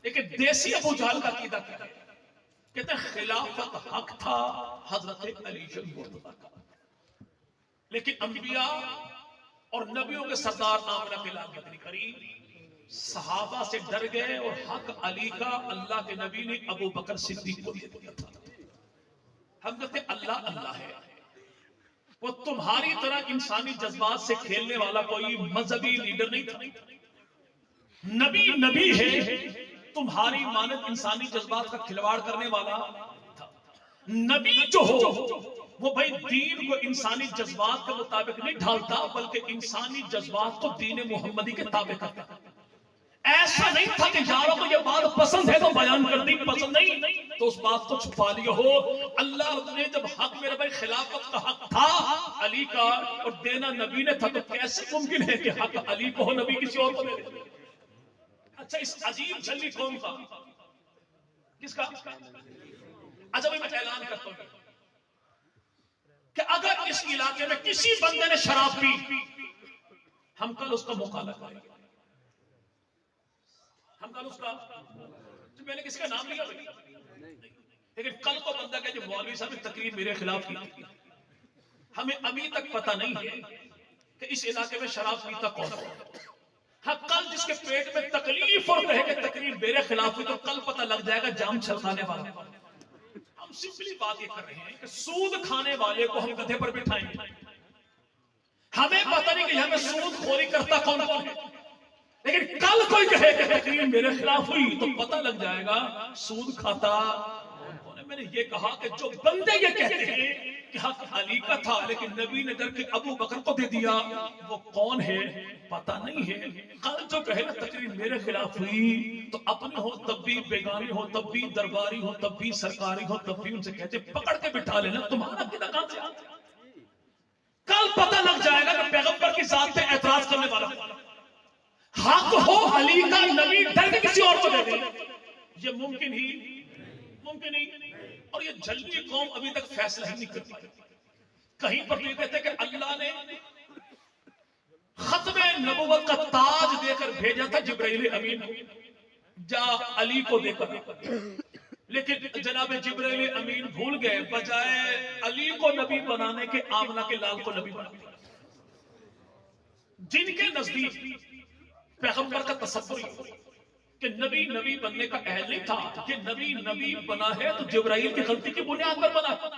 لیکن دیسی ابو جہل کا عقیدہ کیا ہے؟ کہتے ہیں خلافت حق تھا حضرت علی مرتضی کا، لیکن انبیاء اور نبیوں کے سردار آمنہ کے لال مدنی کریم صحابہ سے ڈر گئے، اور حق علی کا اللہ کے نبی نے ابو بکر صدیق کو دے دیا تھا۔ ہم کہتے اللہ اللہ ہے، وہ تمہاری طرح انسانی جذبات سے کھیلنے والا کوئی مذہبی لیڈر نہیں تھا، نبی نبی ہے، تمہاری مانت انسانی جذبات کا کھلواڑ کرنے والا تھا۔ نبی جو ہو وہ بھائی دین کو انسانی جذبات کے مطابق نہیں ڈھالتا، بلکہ انسانی جذبات کو دین محمدی کے تابع کرتا۔ ایسا نہیں تھا کہ یاروں کو یہ بات پسند ہے تو بیان کر دی، پسند نہیں تو اس بات کو چھپا لیا ہو۔ اللہ نے جب حق میرے بھائی خلافت کا حق تھا علی کا اور دینا نبی نے تھا، تو کیسے ممکن ہے کہ حق علی کو ہو نبی کسی اور کو دے دے؟ اچھا، اس عجیب جھلی قوم کا، کس کا؟ اچھا میں اعلان کرتا ہوں کہ اگر اس علاقے میں کسی بندے نے شراب پی ہم کل اس کا مقابلہ کریں گے، ہم کل اس کا، میں نے کسی کا نام لیا لیکن کل کو بندہ کہ جو مولوی صاحب نے تقریر میرے خلاف کی، ہمیں ابھی تک پتہ نہیں ہے کہ اس علاقے میں شراب پیتا کون ہے۔ ہاں کل جس کے پیٹ میں تکلیف اور کہے کہ تقریر میرے خلاف ہوئی تو کل پتہ لگ جائے گا جام چھلکانے والا۔ ہم سمپلی بات یہ کر رہے ہیں کہ سود کھانے والے کو ہم گدھے پر بٹھائیں گے، ہمیں پتہ نہیں کہ یہاں میں سود خوری کرتا کون کون ہے، لیکن کل کوئی کہے کہ تقریر میرے خلاف ہوئی تو پتہ لگ جائے گا سود کھاتا کون ہے۔ میں نے یہ کہا کہ جو بندے یہ کہتے ہیں کہ حق علی کا تھا لیکن نبی نے ڈر کے ابو بکر کو دے دیا، وہ کون ہے پتہ نہیں ہے۔ کل جو کہے نا تقریر میرے خلاف ہوئی تو اپنے ہو تب بھی، بیگانے ہو تب بھی، درباری ہو تب بھی، سرکاری ہو تب بھی، ان سے کہتے پکڑ کے بٹھا لینا، تمہارا کدھر کہاں سے آتا ہے؟ کل پتہ لگ جائے گا کہ پیغمبر کی ذات پہ اعتراض کرنے والا حق ہو علی کا، نبی ڈر کے کسی اور کو دے دے، یہ ممکن ہی ممکن نہیں۔ اور یہ جھلٹی قوم ابھی تک فیصلہ ہی نہیں کرتی۔ کہیں پر یہ کہتے کہ اللہ نے ختم نبوت کا تاج دے کر بھیجا تھا جبرائیل امین کو، جا علی کو دے کر، لیکن جناب جبرائیل امین بھول گئے، بجائے علی کو نبی بنانے کے آمنہ کے لال کو نبی بنا دیا۔ جن کے نزدیک پیغمبر کا تصور کہ نبی نبی بننے کا اہل نہیں تھا، کہ نبی نبی بنا ہے تو جبرائیل کی غلطی کی بنیاد پر بنا ہے۔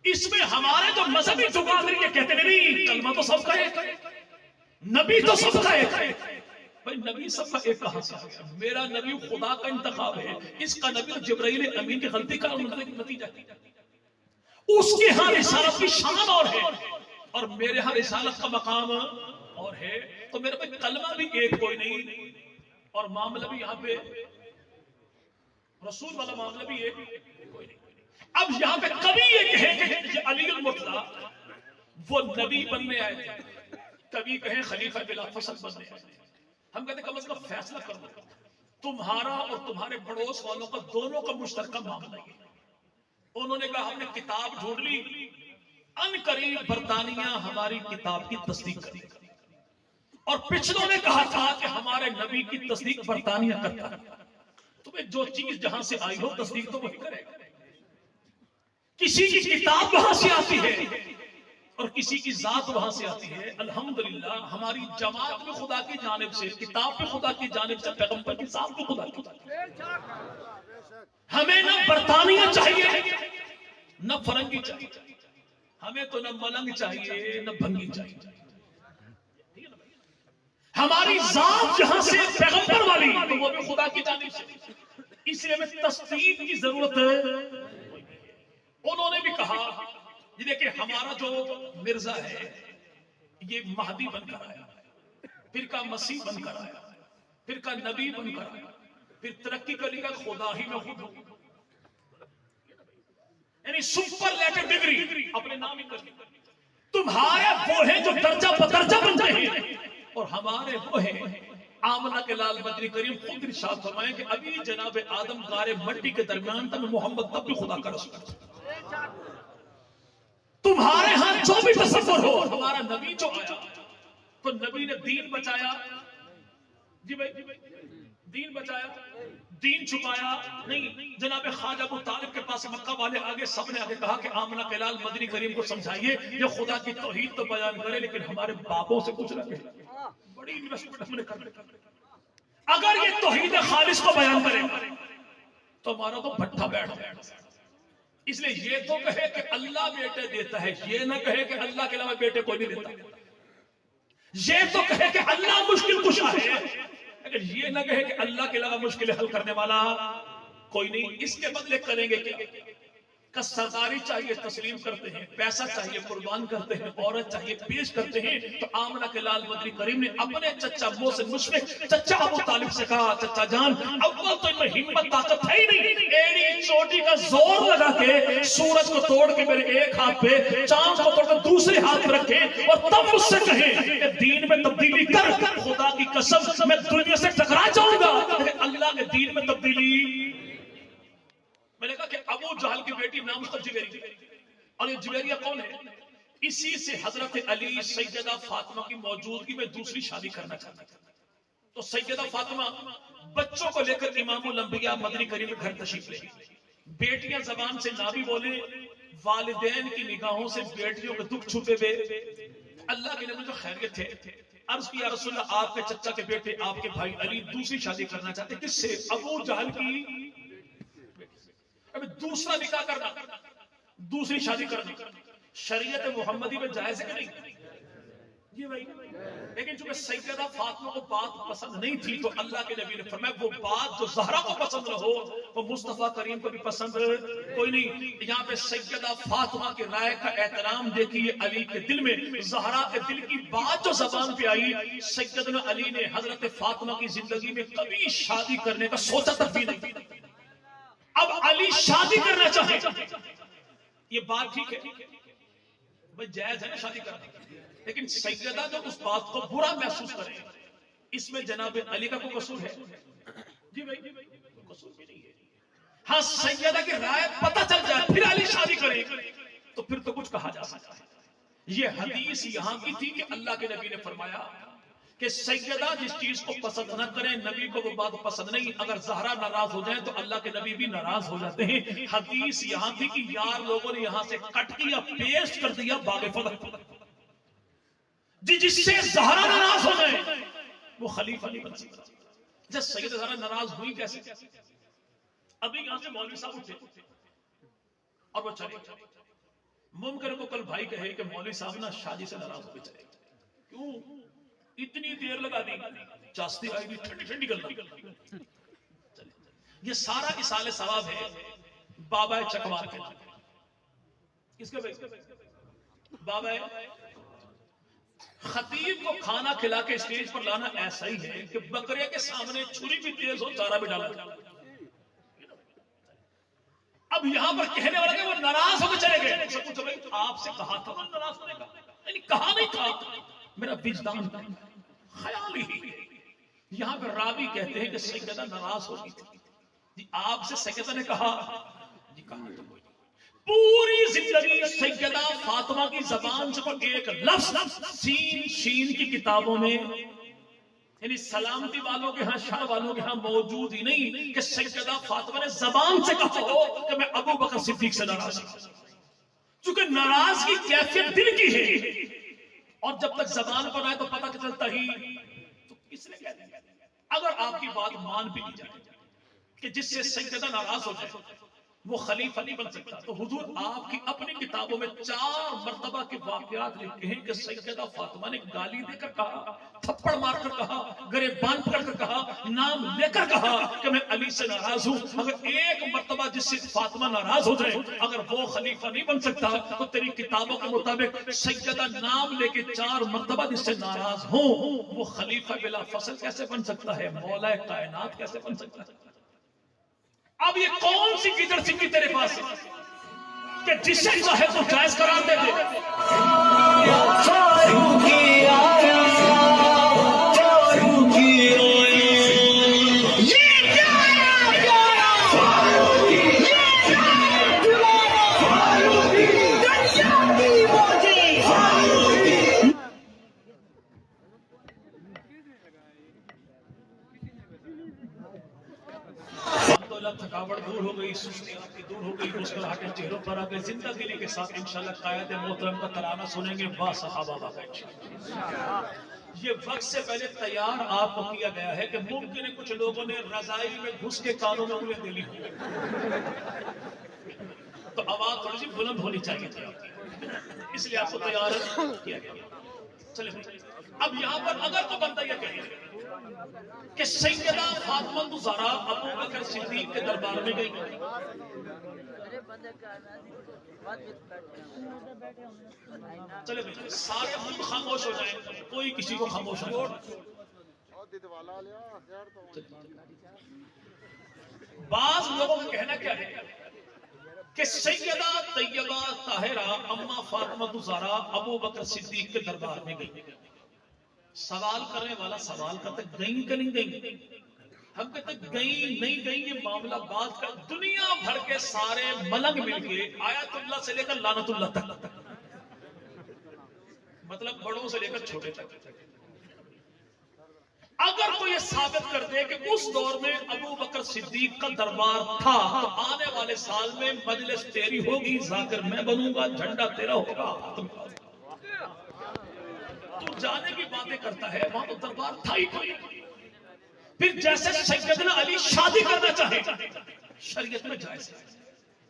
اس میں ہمارے جو مذہبی جغرافی یہ کہتے ہیں نہیں، کلمہ تو سب کا ایک ہے، نبی تو سب کا ایک ہے۔ بھائی نبی سب کا ایک کہاں سے آ گیا؟ میرا نبی خدا کا انتخاب ہے، اس کا نبی تو جبرائیل امین کی غلطی کا نتیجہ ہے۔ اس کے ہاں رسالت کی شان اور ہے اور میرے ہاں رسالت کا مقام اور ہے، تو میرے پاس کلمہ بھی ایک کوئی نہیں اور معاملہ بھی یہاں پہ رسول والا معاملہ بھی ایک کوئی نہیں۔ اب یہاں پہ کبھی یہ کہیں کہ یہ علی المرتضیٰ وہ نبی بننے آئے تھے، کبھی کہیں خلیفہ بلا فصل بننے آئے تھے، ہم کہتے ہیں کم از کم فیصلہ کر دو، تمہارا اور تمہارے پڑوس والوں کا دونوں کا مشترکہ معاملہ ہے۔ انہوں نے کہا ہم نے کتاب ڈھونڈ لی، ان قریب برطانیہ ہماری کتاب کی تصدیق کرے گا، اور پچھلوں نے کہا تھا کہ ہمارے نبی کی تصدیق برطانیہ کرتا ہے۔ تمہیں جو چیز جہاں سے آئی ہو تصدیق تو وہی کرے گا۔ کسی کی کتاب وہاں سے آتی ہے اور کسی کی ذات وہاں سے آتی ہے. الحمدللہ ہماری جماعت میں خدا کی جانب سے، کتاب پہ خدا کی جانب سے، پیغمبر کی ذات پہ خدا کی جانب سے. ہمیں نہ برطانیہ چاہیے نہ فرنگی چاہیے، ہمیں تو نہ ملنگ چاہیے نہ بھنگی چاہیے. ہماری ذات جہاں سے پیغمبر والی تو وہ بھی خدا کی جانب سے، اس لیے ہمیں تصدیق کی ضرورت ہے. انہوں نے بھی کہا یہ دیکھیں ہمارا جو مرزا ہے یہ مہدی بن کر آیا، پھر کا مسیح بن کر آیا، پھر کا نبی بن کر آیا، پھر ترقی کرے گا خدا ہی میں خود ہوں، یعنی سپرلیٹو ڈگری اپنے نام ہی کر لی. تمہارے وہ ہیں جو درجہ بدرجہ بن رہے ہیں اور ہمارے وہ ہیں. آمنہ کے لال مدنی کریم خود ارشاد فرمائیں کہ ابھی جناب آدم غار مٹی کے درمیان تھا، میں محمد تب بھی خدا کا رسول ہوں. تمہارے ہاں جو بھی تصور ہو، ہمارا نبی جو آیا تو نبی نے دین بچایا، جی بھائی دین بچایا، دین چھپایا نہیں. جناب خواجہ ابو طالب کے پاس مکہ والے آگے سب نے آگے کہا کہ آمنہ کے لال مدنی کریم کو سمجھائیے یہ خدا کی توحید تو بیان کرے لیکن ہمارے باپوں سے کچھ نہ کہے. بڑی انویسٹمنٹ ہم نے کر لی. اگر یہ توحید خالص کو بیان کرے تو ہمارا تو بھٹا بیٹھ جائے. اس لیے یہ تو کہے کہ اللہ بیٹے دیتا ہے، یہ نہ کہے کہ اللہ کے علاوہ بیٹے کوئی نہیں دیتا. یہ تو کہے کہ اللہ مشکل کشا ہے، اگر یہ نہ کہے کہ اللہ کے علاوہ مشکل حل کرنے والا کوئی نہیں. اس کے بدلے کریں گے کیا؟ سرداری چاہیے تسلیم کرتے ہیں، پیسہ چاہیے قربان کرتے ہیں، عورت چاہیے پیش کرتے ہیں. تو آمنہ کے لال مدنی کریم نے اپنے چچا محسن مشفق چچا ابو طالب سے کہا چچا جان اول تو ان میں ہمت طاقت ہے ہی نہیں، ایڑی چوٹی کا زور لگا کے سورج کو توڑ کے میرے ایک ہاتھ پہ، چاند کو توڑ کے دوسرے ہاتھ پہ رکھے اور تب مجھ سے کہیں کہ دین میں تبدیلی کر. خدا کی قسم میں دنیا سے ٹکرا جاؤں گا لیکن اللہ کے دین میں تبدیلی. میں نے کہا کہ ابو جہل کی بیٹی نام اس کا جویریہ، اور یہ جویریہ کون ہے؟ اسی سے حضرت علی سیدہ فاطمہ کی موجودگی میں دوسری شادی کرنا چاہتا تھا. تو سیدہ فاطمہ بچوں کو لے کر امام الانبیاء مدنی کریم کے گھر تشریف لے. بیٹیاں زبان سے نہ بھی بولے، والدین کی نگاہوں سے بیٹیوں کے دکھ چھپے ہوئے. اللہ کے نبی جو خیریت تھے، عرض کیا رسول اللہ آپ کے چچا کے بیٹے آپ کے بھائی علی دوسری شادی کرنا چاہتے. کس سے؟ ابو جہل کی. دوسرا نکاح کرنا، دوسری شادی کرنا شریعت محمدی میں جائز ہے کہ نہیں؟ جی بھائی. لیکن چونکہ سیدہ فاطمہ کو بات پسند نہیں تھی تو اللہ کے نبی نے فرمایا وہ بات جو زہرا کو پسند نہ ہو وہ مصطفیٰ کریم کو بھی پسند کوئی نہیں. یہاں پہ سیدہ فاطمہ کی رائے کا احترام دیکھیے علی کے دل میں. زہرا کے دل کی بات جو زبان پہ آئی، سیدنا علی نے حضرت فاطمہ کی زندگی میں کبھی شادی کرنے کا سوچا تک بھی نہیں. اب علی شادی کرنا چاہے یہ بات ٹھیک ہے بھائی، جائز ہے نا شادی کرنا، لیکن سیدہ جو اس بات کو برا محسوس کرے اس میں جناب علی کا کوئی قصور ہے؟ جی بھائی کوئی قصور بھی نہیں ہے. ہاں سیدہ کی رائے پتہ چل جائے پھر علی شادی کرے تو پھر تو کچھ کہا جا سکتا ہے. یہ حدیث یہاں کی تھی کہ اللہ کے نبی نے فرمایا کہ سیدہ جس چیز کو پسند نہ کریں نبی کو وہ بات پسند نہیں. اگر زہرا ناراض ہو جائیں تو اللہ کے نبی بھی ناراض ہو جاتے ہیں. حدیث یہاں تھی کہ یار لوگوں نے یہاں سے کٹ کیا، پیسٹ کر دیا باغ فتح. جی جس سے زہرا ناراض ہو جائے وہ خلیفہ نہیں بن سکتا. جب سیدہ زہرا ناراض ہوئی کیسے؟ ابھی یہاں سے مولوی صاحب اٹھے اور وہ چلے. ممکن کو کل بھائی کہے کہ مولوی صاحب نا شادی سے ناراض ہو کے چلے. کیوں اتنی دیر لگا دی؟ چاستی آئی بھی ٹھنڈی ٹھنڈی گل. یہ سارا اصال ثواب ہے بابا چکوار کے. کس کے بھائی؟ بابا خطیب کو کھانا کھلا کے اسٹیج پر لانا ایسا ہی ہے کہ بکرے کے سامنے چھری بھی تیز ہو چارہ بھی ڈالا. اب یہاں پر کہنے والا کہ وہ ناراض ہو کے چلے گئے. آپ سے کہا تھا وہ ناراض ہونے کا؟ یعنی کہا نہیں تھا، میرا وجدان خیال ہی. یہاں پہ راوی کہتے ہیں کہ سیدہ ناراض ہوگی تھی. جی آپ سے سیدہ نے کہا؟ جی کہا تو کوئی. پوری زندگی سیدہ فاطمہ کی زبان سے کوئی ایک لفظ سین شین کی کتابوں میں یعنی سلامتی والوں کے ہاں شاہ والوں کے ہاں موجود ہی نہیں کہ سیدہ فاطمہ نے زبان سے کہا ہو کہ میں ابو بکر صدیق سے ناراض ہوں. چونکہ ناراضگی کیفیت دل کی ہے، اور جب تک زبان پر آئے تو پتہ چلتا ہی تو کس نے کہہ دیا؟ اگر آپ کی بات مان بھی لی جائے کہ جس سے سیدہ ناراض ہو جائے وہ خلیفہ نہیں بن سکتا، تو حضور آپ کی اپنی کتابوں میں 4 مرتبہ کے واقعات لکھے ہیں کہ سیدہ فاطمہ نے گالی دے کر کہا، تھپڑ مار کر کہا، گریبان پکڑ کر کہا، نام لے کر کہا کہ میں علی سے ناراض ہوں۔ اگر ایک مرتبہ جس سے فاطمہ ناراض ہو جائے اگر وہ خلیفہ نہیں بن سکتا تو تیری کتابوں کے مطابق سیدہ نام لے کے 4 مرتبہ جس سے ناراض ہوں وہ خلیفہ بلا فصل کیسے بن سکتا ہے؟ مولا کائنات کیسے بن سکتا ہے؟ اب یہ کون سی گدڑ سنگی تیرے پاس ہے کہ جسے چاہے تو جائز قرار دے دے؟ تھکاوٹ دور ہو گئی، سستی آپ کی دور ہو گئی، مسکراہٹیں چہروں پر آ گئی، زندہ دلی کے ساتھ انشاءاللہ قائد محترم کا ترانہ سنیں گے با صحابہ با انشاءاللہ۔ یہ وقت سے پہلے تیار آپ کو کیا گیا ہے کہ ممکن ہے کچھ لوگوں نے رضائی میں گھس کے کانوں میں انگلیاں دے لی تو آواز تھوڑی سی بلند ہونی چاہیے تھی، اس لیے آپ کو تیار کیا گیا۔ چلے اب یہاں پر اگر تو بندہ یہ کہے کہ سیدہ فاطمہ الزہرا ابو بکر صدیق کے دربار میں گئی، چلے سارے خود خاموش ہو جائیں، کوئی کسی کو خاموش نہ کرے۔ بعض لوگوں کا کہنا کیا ہے کہ سیدہ طیبہ طاہرہ اما فاطمہ الزہرا ابو بکر صدیق کے دربار میں گئی۔ سوال کرنے والا سوال کرتے گئیں کہ نہیں گئیں؟ ہم کہتے گئیں نہیں گئیں یہ معاملہ بات کا، دنیا بھر کے سارے ملنگ مل کے آیت اللہ سے لے کر لعنت اللہ تک، مطلب بڑوں سے لے کر چھوٹے تک، اگر تو یہ ثابت کر دے کہ اس دور میں ابو بکر صدیق کا دربار تھا تو آنے والے سال میں مجلس تیری ہوگی، ذاکر میں بنوں گا، جھنڈا تیرا ہوگا۔ تو جانے کی باتیں کرتا ہے، وہاں تو دربار تھا ہی کوئی۔ پھر جیسے سیدنا علی شادی کرنا چاہے شریعت میں جائز ہے،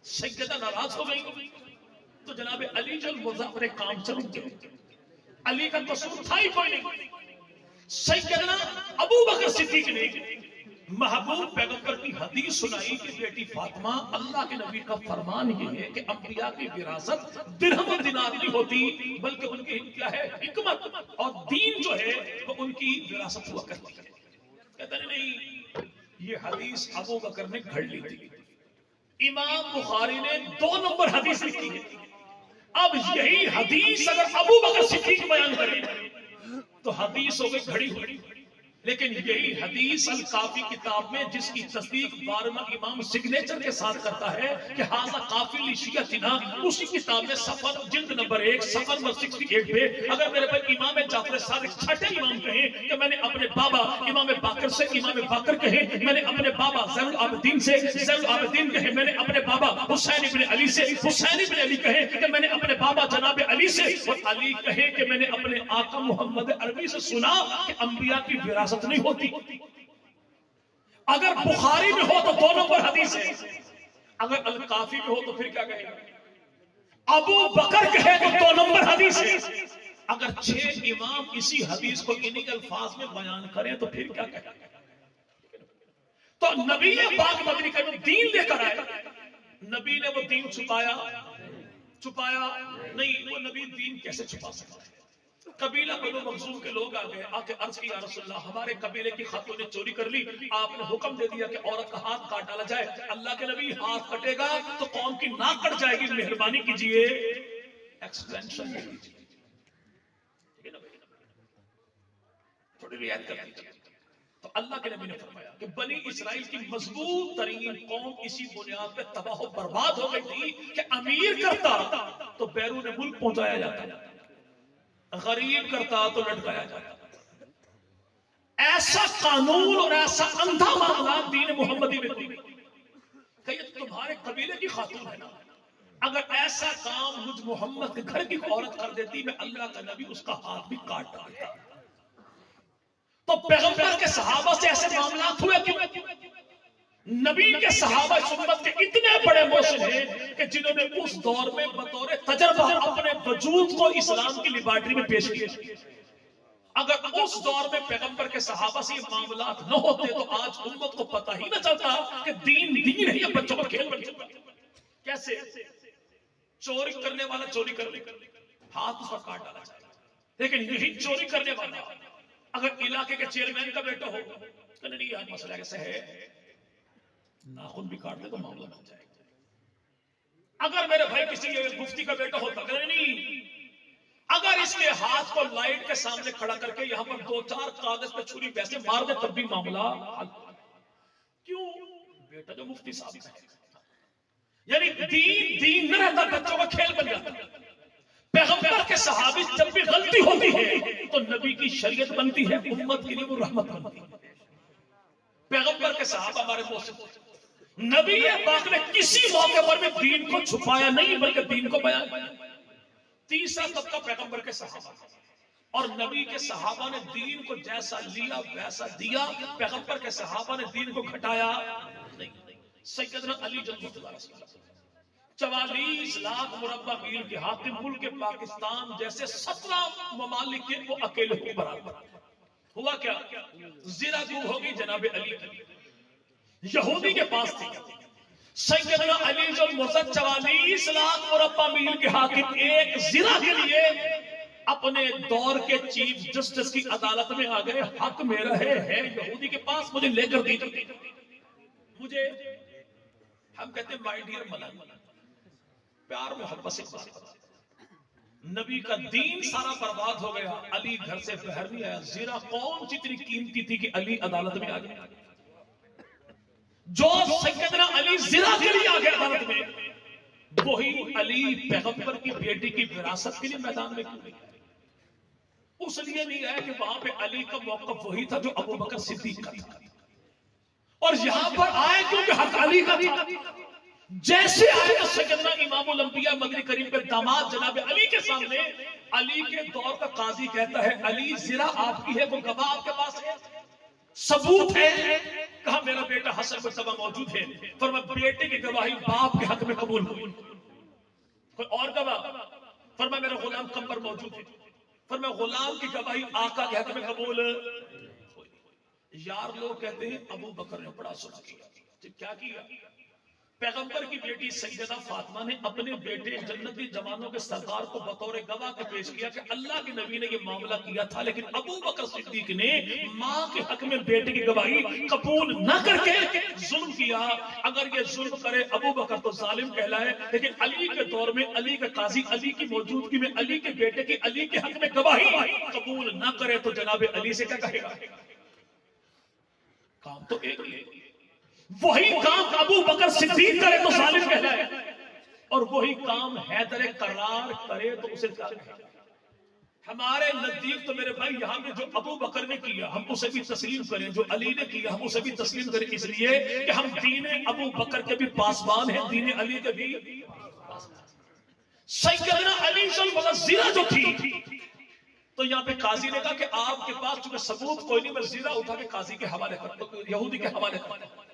سیدہ ناراض ہو گئی تو جناب علی جو اپنے کام سے رک گئے، علی کا قصور تھا ہی کوئی نہیں۔ سیدنا ابو بکر صدیق نے محبوب پیغمبر کی حدیث سنائی کہ بیٹی فاطمہ، اللہ کے نبی کا فرمان یہ ہے کہ انبیاء کی وراثت درہم و دینار نہیں ہوتی بلکہ ان کی کیا ہے؟ حکمت، اور دین جو ہے وہ ان کی وراثت ہوا کرتی ہے۔ کہتے نہیں، یہ حدیث ابو بکر نے گھڑ لی تھی، امام بخاری نے 2 نمبر حدیث لکھی ہے۔ اب یہی حدیث اگر ابو بکر صدیق بیان کرے تو حدیث ہو گئی گھڑی ہوئی، لیکن یہی حدیث الکافی کتاب میں جس کی تصدیق 12واں امام سگنیچر کے ساتھ کرتا ہے کہ حاذا کافی لشیعتنا، اسی کتاب میں صفحہ جلد نمبر 1 صفحہ نمبر 68 پہ اگر میرے پر امام جعفر صادق چھٹے امام کہیں کہ میں نے اپنے بابا امام باقر سے امام باقر کہیں، میں نے اپنے بابا زین العابدین سے زین العابدین کہیں، میں نے اپنے بابا حسین ابن علی سے حسین ابن علی کہیں کہ میں نے اپنے بابا جناب علی سے، اور علی کہے کہ میں نے اپنے آقا محمد عربی سے سنا کہ انبیاء کی وراثت نہیں ہوتی۔ اگر بخاری میں ہو تو 2 نمبر حدیث ہے، اگر الکافی میں ہو تو پھر کیا کہے گا؟ ابو بکر کہے تو 2 نمبر حدیث ہے، اگر 6 امام اسی حدیث کو انہی الفاظ میں بیان کریں تو پھر کیا کہے گا؟ تو نبی پاک مدنی کا دین لے کر آئے، نبی نے وہ دین چھپایا نہیں، وہ نبی دین کیسے چھپا سکتا ہے؟ قبیلہ بنو مخزوم کے لوگ آ گئے، آ کے عرض کی یا رسول اللہ ہمارے قبیلے کی خاتون نے چوری کر لی، آپ نے حکم دے دیا کہ عورت کا ہاتھ کاٹ ڈالا جائے۔ اللہ کے نبی ہاتھ کٹے گا تو قوم کی ناک کٹ جائے گی، مہربانی کیجئے ایکسٹینشن کیجئے، تھوڑی رعایت کر دیجئے۔ تو اللہ کے نبی نے فرمایا کہ بنی اسرائیل کی مضبوط ترین قوم اسی بنیاد پہ تباہ و برباد ہو گئی تھی کہ امیر کرتا تو بیرون ملک پہنچایا جاتا، غریب کرتا تو لٹکایا جاتا۔ ایسا قانون اور ایسا اندھا معاملہ دین محمدی میں کوئی نہیں کہ یہ تمہارے قبیلے کی خاتون ہے نا، اگر ایسا کام مجھ محمد کے گھر کی عورت کر دیتی میں اللہ کا نبی اس کا ہاتھ بھی کاٹ ڈالتا. تو پیغمبر کے صحابہ سے ایسے معاملات ہوئے کیوں؟ نبی کے صحابہ سنت کے اتنے بڑے محسن ہیں کہ جنہوں نے اس دور میں بطور تجربہ اپنے وجود کو اسلام کی لیبارٹری میں پیش کیا. اگر اس دور میں پیغمبر کے صحابہ سے یہ معاملات نہ ہوتے تو آج امت کو پتہ ہی نہ چلتا کہ دین دین ہے یا بچوں کا کھیل بن چکا. کیسے؟ چوری کرنے والا چوری کر لے ہاتھ اس کا کاٹ ڈالا جائے, لیکن یہی چوری کرنے والا اگر علاقے کے چیئرمین کا بیٹا ہو کہ نہیں یار مسئلہ کیسے ہے, ناخن بھی کاٹ دے تو معاملہ بن جائے. اگر میرے بھائی کسی مفتی کا بیٹا ہوتا کہ نہیں, اگر اس کے ہاتھ کو لائٹ کے سامنے کھڑا کر کے یہاں پر 2-4 کاغذ پہ چھری ویسے مار دے تب بھی معاملہ حل. کیوں؟ بیٹا جو مفتی صاحب ہے. یعنی دین نہ رہتا, بچوں کا کھیل بن جاتا. پیغمبر کے صحابی جب بھی غلطی ہوتی ہے تو نبی کی شریعت بنتی ہے, امت کے لیے وہ رحمت بنتی ہے. پیغمبر کے صحابہ ہمارے موسیقی نبی پاک نے کسی موقع پر بھی دین کو چھپایا نہیں بلکہ دین کو بیان کیا. تیسرا طبقہ پیغمبر کے صحابہ اور نبی کے صحابہ نے دین کو جیسا لیا ویسا دیا. پیغمبر کے صحابہ نے دین کو گھٹایا نہیں. سیدنا علی جل اللہ 44 لاکھ مربع میل کے حاکم ملک پاکستان جیسے 17 ممالک کے وہ اکیلے حکمران. ہوا کیا؟ زرہ گم ہوگی جناب علی کی, یہودی کے پاس تھی. سیدنا علی جو 44 لاکھ مربع میل کے حاکم ایک زرہ کے لیے اپنے دور کے چیف جسٹس کی عدالت میں آ گئے. حق میرا ہے یہودی کے پاس, مجھے لے کر دیجیے. مجھے ہم کہتے ہیں مائی ڈیئر ملن, پیار محبت سے بات کرتے. نبی کا دین سارا برباد ہو گیا, علی گھر سے باہر نہیں آیا. زیرہ کون سی اتنی قیمتی تھی کہ علی عدالت میں آ گیا؟ جو سیدنا علی زیرہ کے لیے آ گیا عدالت میں, وہی علی پیغمبر کی بیٹی کی وراثت کے لیے میدان میں کیوں نہیں؟ اس لیے نہیں آیا کہ وہاں پہ علی کا موقف وہی تھا جو ابو بکر صدیق کا تھا, اور یہاں پر آئے کیونکہ حق علی کا تھا. جیسے آئے تو سیدنا امام الانبیاء مدنی کریم کے داماد جناب علی کے سامنے, علی کے دور کا قاضی کہتا ہے علی زرہ آپ کی ہے, وہ گواہ آپ کے پاس ہے, ثبوت ہے؟ کہا میرا بیٹا حسن مرتبہ موجود ہے. فرمایا بیٹے کی گواہی باپ کے حق میں قبول ہوئی. کوئی اور گواہ؟ فرمایا میرا غلام قمر موجود ہے. فرمایا غلام کی گواہی آقا کے حق میں قبول ہوئی. یار لوگ کہتے ہیں ابو بکر نے بڑا سنا کیا. کیا کیا؟ پیغمبر کی بیٹی سیدہ فاطمہ نے اپنے بیٹے جنتی جوانوں کے سردار کو بطور گواہ کے پیش کیا کہ اللہ کے نبی نے یہ معاملہ کیا تھا, لیکن ابو بکر صدیق نے ماں کے حق میں بیٹے کی گواہی قبول نہ کر کے ظلم کیا. اگر یہ ظلم کرے ابو بکر تو ظالم کہلائے, لیکن علی کے دور میں علی کے قاضی علی کی موجودگی میں علی کے بیٹے کی علی کے حق میں گواہی قبول نہ کرے تو جناب علی سے کیا کہے گا؟ کام تو ایک ہی ہے. وہی کام ابو بکر صدیق کرے تو ظالم کہلائے, اور وہی کام حیدر کرار کرے تو اسے کیا کہے؟ ہمارے نزدیک تو میرے بھائی یہاں میں جو ابو بکر نے کیا ہم اسے بھی تسلیم کریں, جو علی نے کیا ہم اسے بھی تسلیم کریں, اس لیے کہ ہم دین ابو بکر کے بھی پاسبان ہیں, دین علی کے بھی پاسبان. سیدنا علی زرہ جو تھی تو یہاں پہ قاضی نے کہا کہ آپ کے پاس چونکہ ثبوت کوئی نہیں, میں زرہ اٹھا کے قاضی کے حوالے کرتا ہوں, یہودی کے حوالے کرتا ہوں.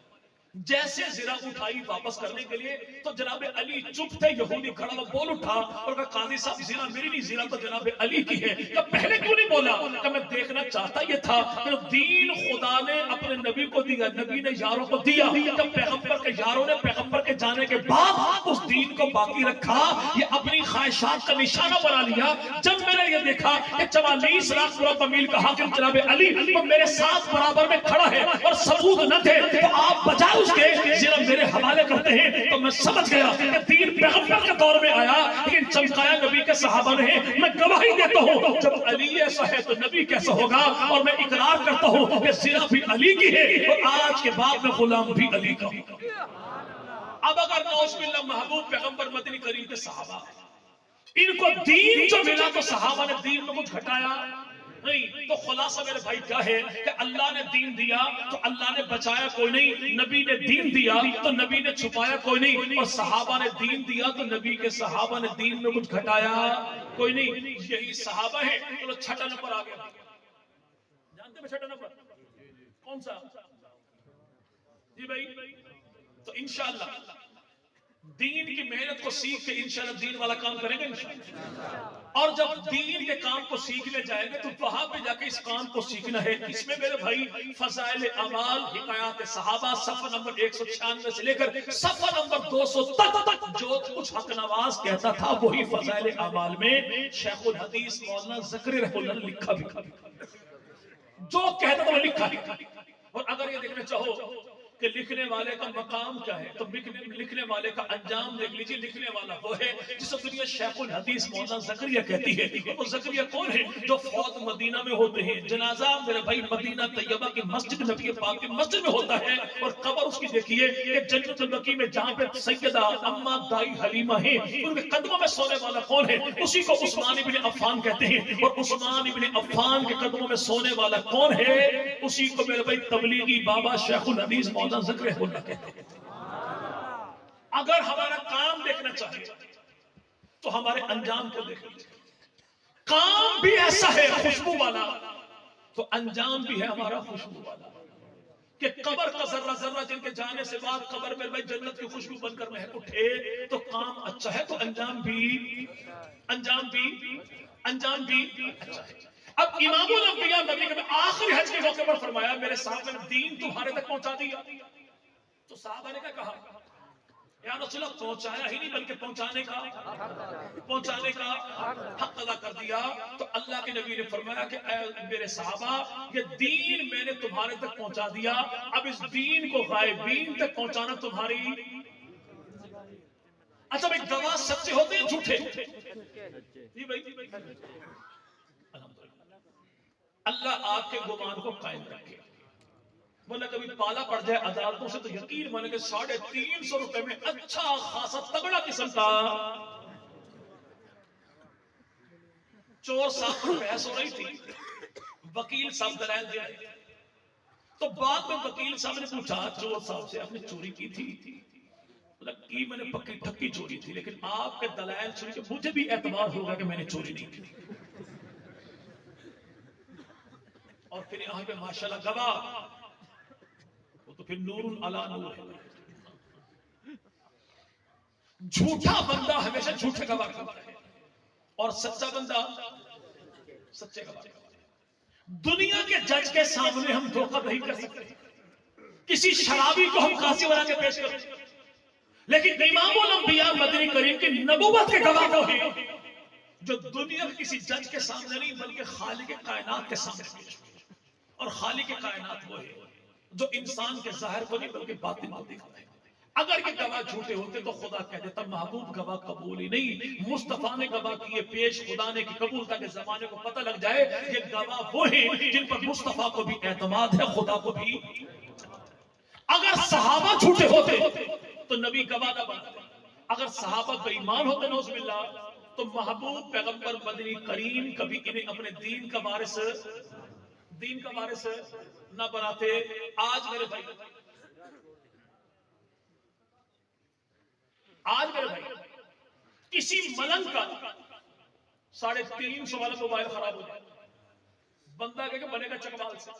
جیسے زرہ اٹھائی واپس کرنے کے لیے تو جناب علی چپ تھے. یہودی کھڑا وہ بول اٹھا اور کہا قاضی صاحب زرہ میری نہیں, زرہ تو جناب علی کی ہے. کہ پہلے کیوں نہیں بولا؟ کہ میں دیکھنا چاہتا یہ تھا کہ دین خدا نے اپنے نبی کو دیا, نبی نے یاروں کو دیا, جب پیغمبر کے یاروں نے پیغمبر کے جانے کے بعد اس دین کو باقی رکھا, یہ اپنی خواہشات کا نشانہ بنا لیا. جب میں نے یہ دیکھا کہ 44 لاکھ مربع میل کا حاکم جناب علی وہ میرے ساتھ برابر میں کھڑا ہے اور ثبوت نہ تھے, تو آپ بجائے اس کے زرہ میرے حوالے کرتے ہیں, تو میں سمجھ گیا کہ دین پیغمبر کے دور میں آیا لیکن چمکایا نبی کے صحابہ نے. میں گواہی دیتا ہوں جب علی ایسا ہے تو نبی کیسا ہوگا, اور میں اقرار کرتا ہوں کہ زرہ بھی علی کی ہے اور آج کے بعد میں غلام بھی علی کا ہوں. اب اگر نعوذ باللہ محبوب پیغمبر مدنی کریم کے صحابہ ان کو دین جو ملا تو صحابہ نے دین میں کچھ گھٹایا نہیں, تو خلاصہ میرے بھائی کیا ہے کہ اللہ نے دین دیا تو اللہ نے بچایا کوئی نہیں، نبی نے دین دیا تو نبی نے چھپایا کوئی نہیں، اور صحابہ نے دین دیا تو نبی کے صحابہ نے دین میں کچھ گھٹایا کوئی نہیں. یہی صحابہ ہیں. چلو چھٹا نمبر آ گیا. جانتے ہیں چھٹا نمبر کون سا؟ جی بھائی. تو انشاءاللہ دین کی محنت کو سیکھ کے انشاءاللہ دین والا کام کریں گے انشاءاللہ. اور جب دین کے کام کو سیکھنے جائیں گے تو وہاں پہ جا کے اس کام کو سیکھنا ہے. اس میں میرے بھائی فضائل اعمال حکایات صحابہ صفحہ نمبر 196 سے لے کر صفحہ نمبر 200 تک جو کچھ حق نواز کہتا تھا وہی فضائل اعمال میں شیخ الحدیث مولانا زکری رحمہ اللہ نے لکھا بھی جو کہتا تھا وہ لکھا. اور اگر یہ دیکھنا چاہو کہ لکھنے والے کا مقام کیا ہے تو لکھنے والے کا انجام دیکھ لیجیے. لکھنے والا وہ ہے جس کو دنیا شیخ الحدیث مولانا زکریا کہتی ہے. وہ زکریا کون ہے؟ جو فوت مدینہ میں ہوتے ہیں. جنازہ میرے بھائی مدینہ طیبہ کی مسجد نبی پاک کی مسجد میں ہوتا ہے. اور قبر اس کی دیکھیے کہ جنت البقیع میں جہاں پہ سیدہ اما دائی حلیمہ ہیں ان کے قدموں میں سونے والا کون ہے؟ اسی کو عثمان ابن عفان کہتے ہیں. اور عثمان ابن عفان کے قدموں میں سونے والا کون ہے؟ اسی کو میرے بھائی تبلیغی بابا شیخ الحدیث مولانا ذکر ہونا کہتے ہیں. اگر ہمارا کام دیکھنا چاہیے تو ہمارے انجام کو دیکھ لیجیے. کام بھی ایسا ہے خوشبو والا تو انجام بھی ہے ہمارا خوشبو والا. کہ قبر کا ذرہ ذرہ جن کے جانے سے بعد قبر میں بھائی جنت کی خوشبو بن کر مہک اٹھے تو کام اچھا ہے تو انجام بھی اچھا ہے. اب امام الانبیاء نبی کے آخری حج کے موقع پر فرمایا میرے صاحب نے دین تمہارے تک پہنچا دیا. تو صحابہ نے کیا کہا؟ یا رسول اللہ پہنچایا ہی نہیں بلکہ پہنچانے کا حق ادا کر دیا. تو اللہ کے نبی نے فرمایا کہ اے میرے صحابہ یہ دین میں نے تمہارے تک پہنچا دیا. اب اس دین کو غائبین تک پہنچانا تمہاری. اچھا بھائی گواہ سچے ہوتے ہیں جھوٹے؟ جی بھائی اللہ آپ کے گمان کو قائم رکھے. بولے کبھی پالا پڑ جائے عدالتوں سے تو یقین مانے کہ 350 روپے میں اچھا خاصا تگڑا قسم کا چور صاحب پر بحث ہو رہی تھی. وکیل صاحب دلائل دے رہے تو بعد میں وکیل صاحب نے پوچھا چور صاحب سے آپ نے چوری کی تھی؟ کی میں نے پکی ٹھکی چوری تھی لیکن آپ کے دلائل سن کے مجھے بھی اعتبار ہوگا کہ میں نے چوری نہیں کی. اور پھر یہاں پہ ماشاءاللہ گواہ وہ تو پھر نور علی نور ہے. جھوٹا بندہ ہمیشہ جھوٹے گواہ کرتا ہے اور سچا بندہ سچے گواہ کرتا ہے. دنیا کے جج کے سامنے ہم دھوکہ نہیں کر سکتے. کسی شرابی کو ہم قاضی بنا کے پیش کرتے ہیں لیکن امام الانبیاء مدنی کریم کی نبوت کے گواہ وہ ہیں جو دنیا کے کسی جج کے سامنے نہیں بلکہ خالق کائنات کے سامنے پیش کرتے. اور خالق کائنات وہ ہے جو انسان کے ظاہر کو نہیں بلکہ باطن کو دیکھتا ہے. اگر یہ گواہ جھوٹے ہوتے تو خدا کہہ دیتا محبوب گواہ قبول ہی نہیں. مصطفیٰ نے گواہ کیے پیش خدا نے کی قبول تاکہ زمانے کو پتہ لگ جائے یہ گواہ وہ ہیں جن پر مصطفیٰ کو بھی اعتماد ہے خدا کو بھی. اگر صحابہ جھوٹے ہوتے تو نبی گواہ نہ بنتے. اگر صحابہ بے ایمان ہوتے نعوذ باللہ تو محبوب پیغمبر مدنی کریم کبھی انہیں اپنے دین کا وارث نہ بناتے. آج میرے بھائی کسی ملنگ کا 350 والا موبائل خراب ہو جائے بندہ کہ بنے گا چکوال سے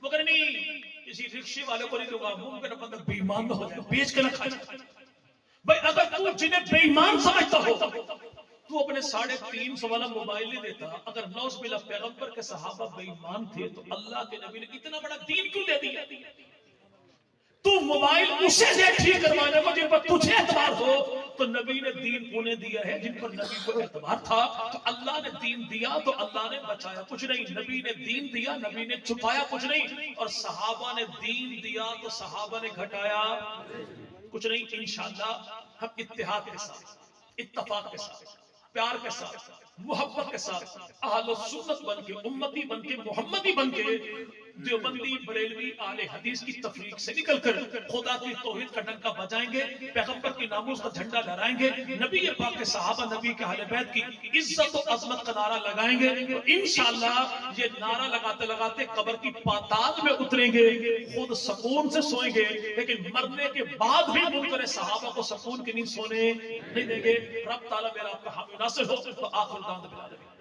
مگر نہیں کسی رکشے والے کو نہیں دوں گا. ممکن بندہ بے ایمان نہ ہو جائے بیچ کے نہ کھا جائے. بھائی اگر تو جنہیں بے ایمان سمجھتا ہو تو اپنے 350 والا موبائل نہیں دیتا. اگر نوز باللہ پیغمبر کے صحابہ بے ایمان تھے تو اللہ کے نبی نے اتنا بڑا دین کیوں دے دیا؟ تو موبائل اسے دے ٹھیک کروانے کو جن پر تجھے اعتبار ہو تو نبی نے دین انہیں دیا ہے جن پر نبی کو اعتبار تھا. تو اللہ نے دین دیا تو اللہ نے بچایا کچھ نہیں. نبی نے دین دیا نبی نے چھپایا کچھ نہیں. اور صحابہ نے دین دیا تو صحابہ نے گھٹایا کچھ نہیں. انشاءاللہ ہم اتحاد کے ساتھ اتفاق کے ساتھ پیار کے ساتھ محبت کے ساتھ اہل سنت بن کے امتی بن کے محمدی بن کے دیوبندی بریلوی اہل حدیث کی تفریق سے نکل کر خدا کی توحید کا ڈنکا بجائیں گے، پیغمبر کی ناموس کا جھنڈا لہرائیں گے، نبی پاک کے صحابہ نبی کے اہل بیت کی عزت و عظمت کا نعرہ لگائیں گے، تو انشاءاللہ یہ نعرہ لگاتے لگاتے قبر کی پاتال میں اتریں گے، خود سکون سے سوئیں گے، لیکن مرنے کے بعد بھی منکر صحابہ کو سکون کی نیند سونے نہیں دیں گے۔ رب تعالیٰ میرا آپ کا حامی ناصر ہو، تو آخر دعوانا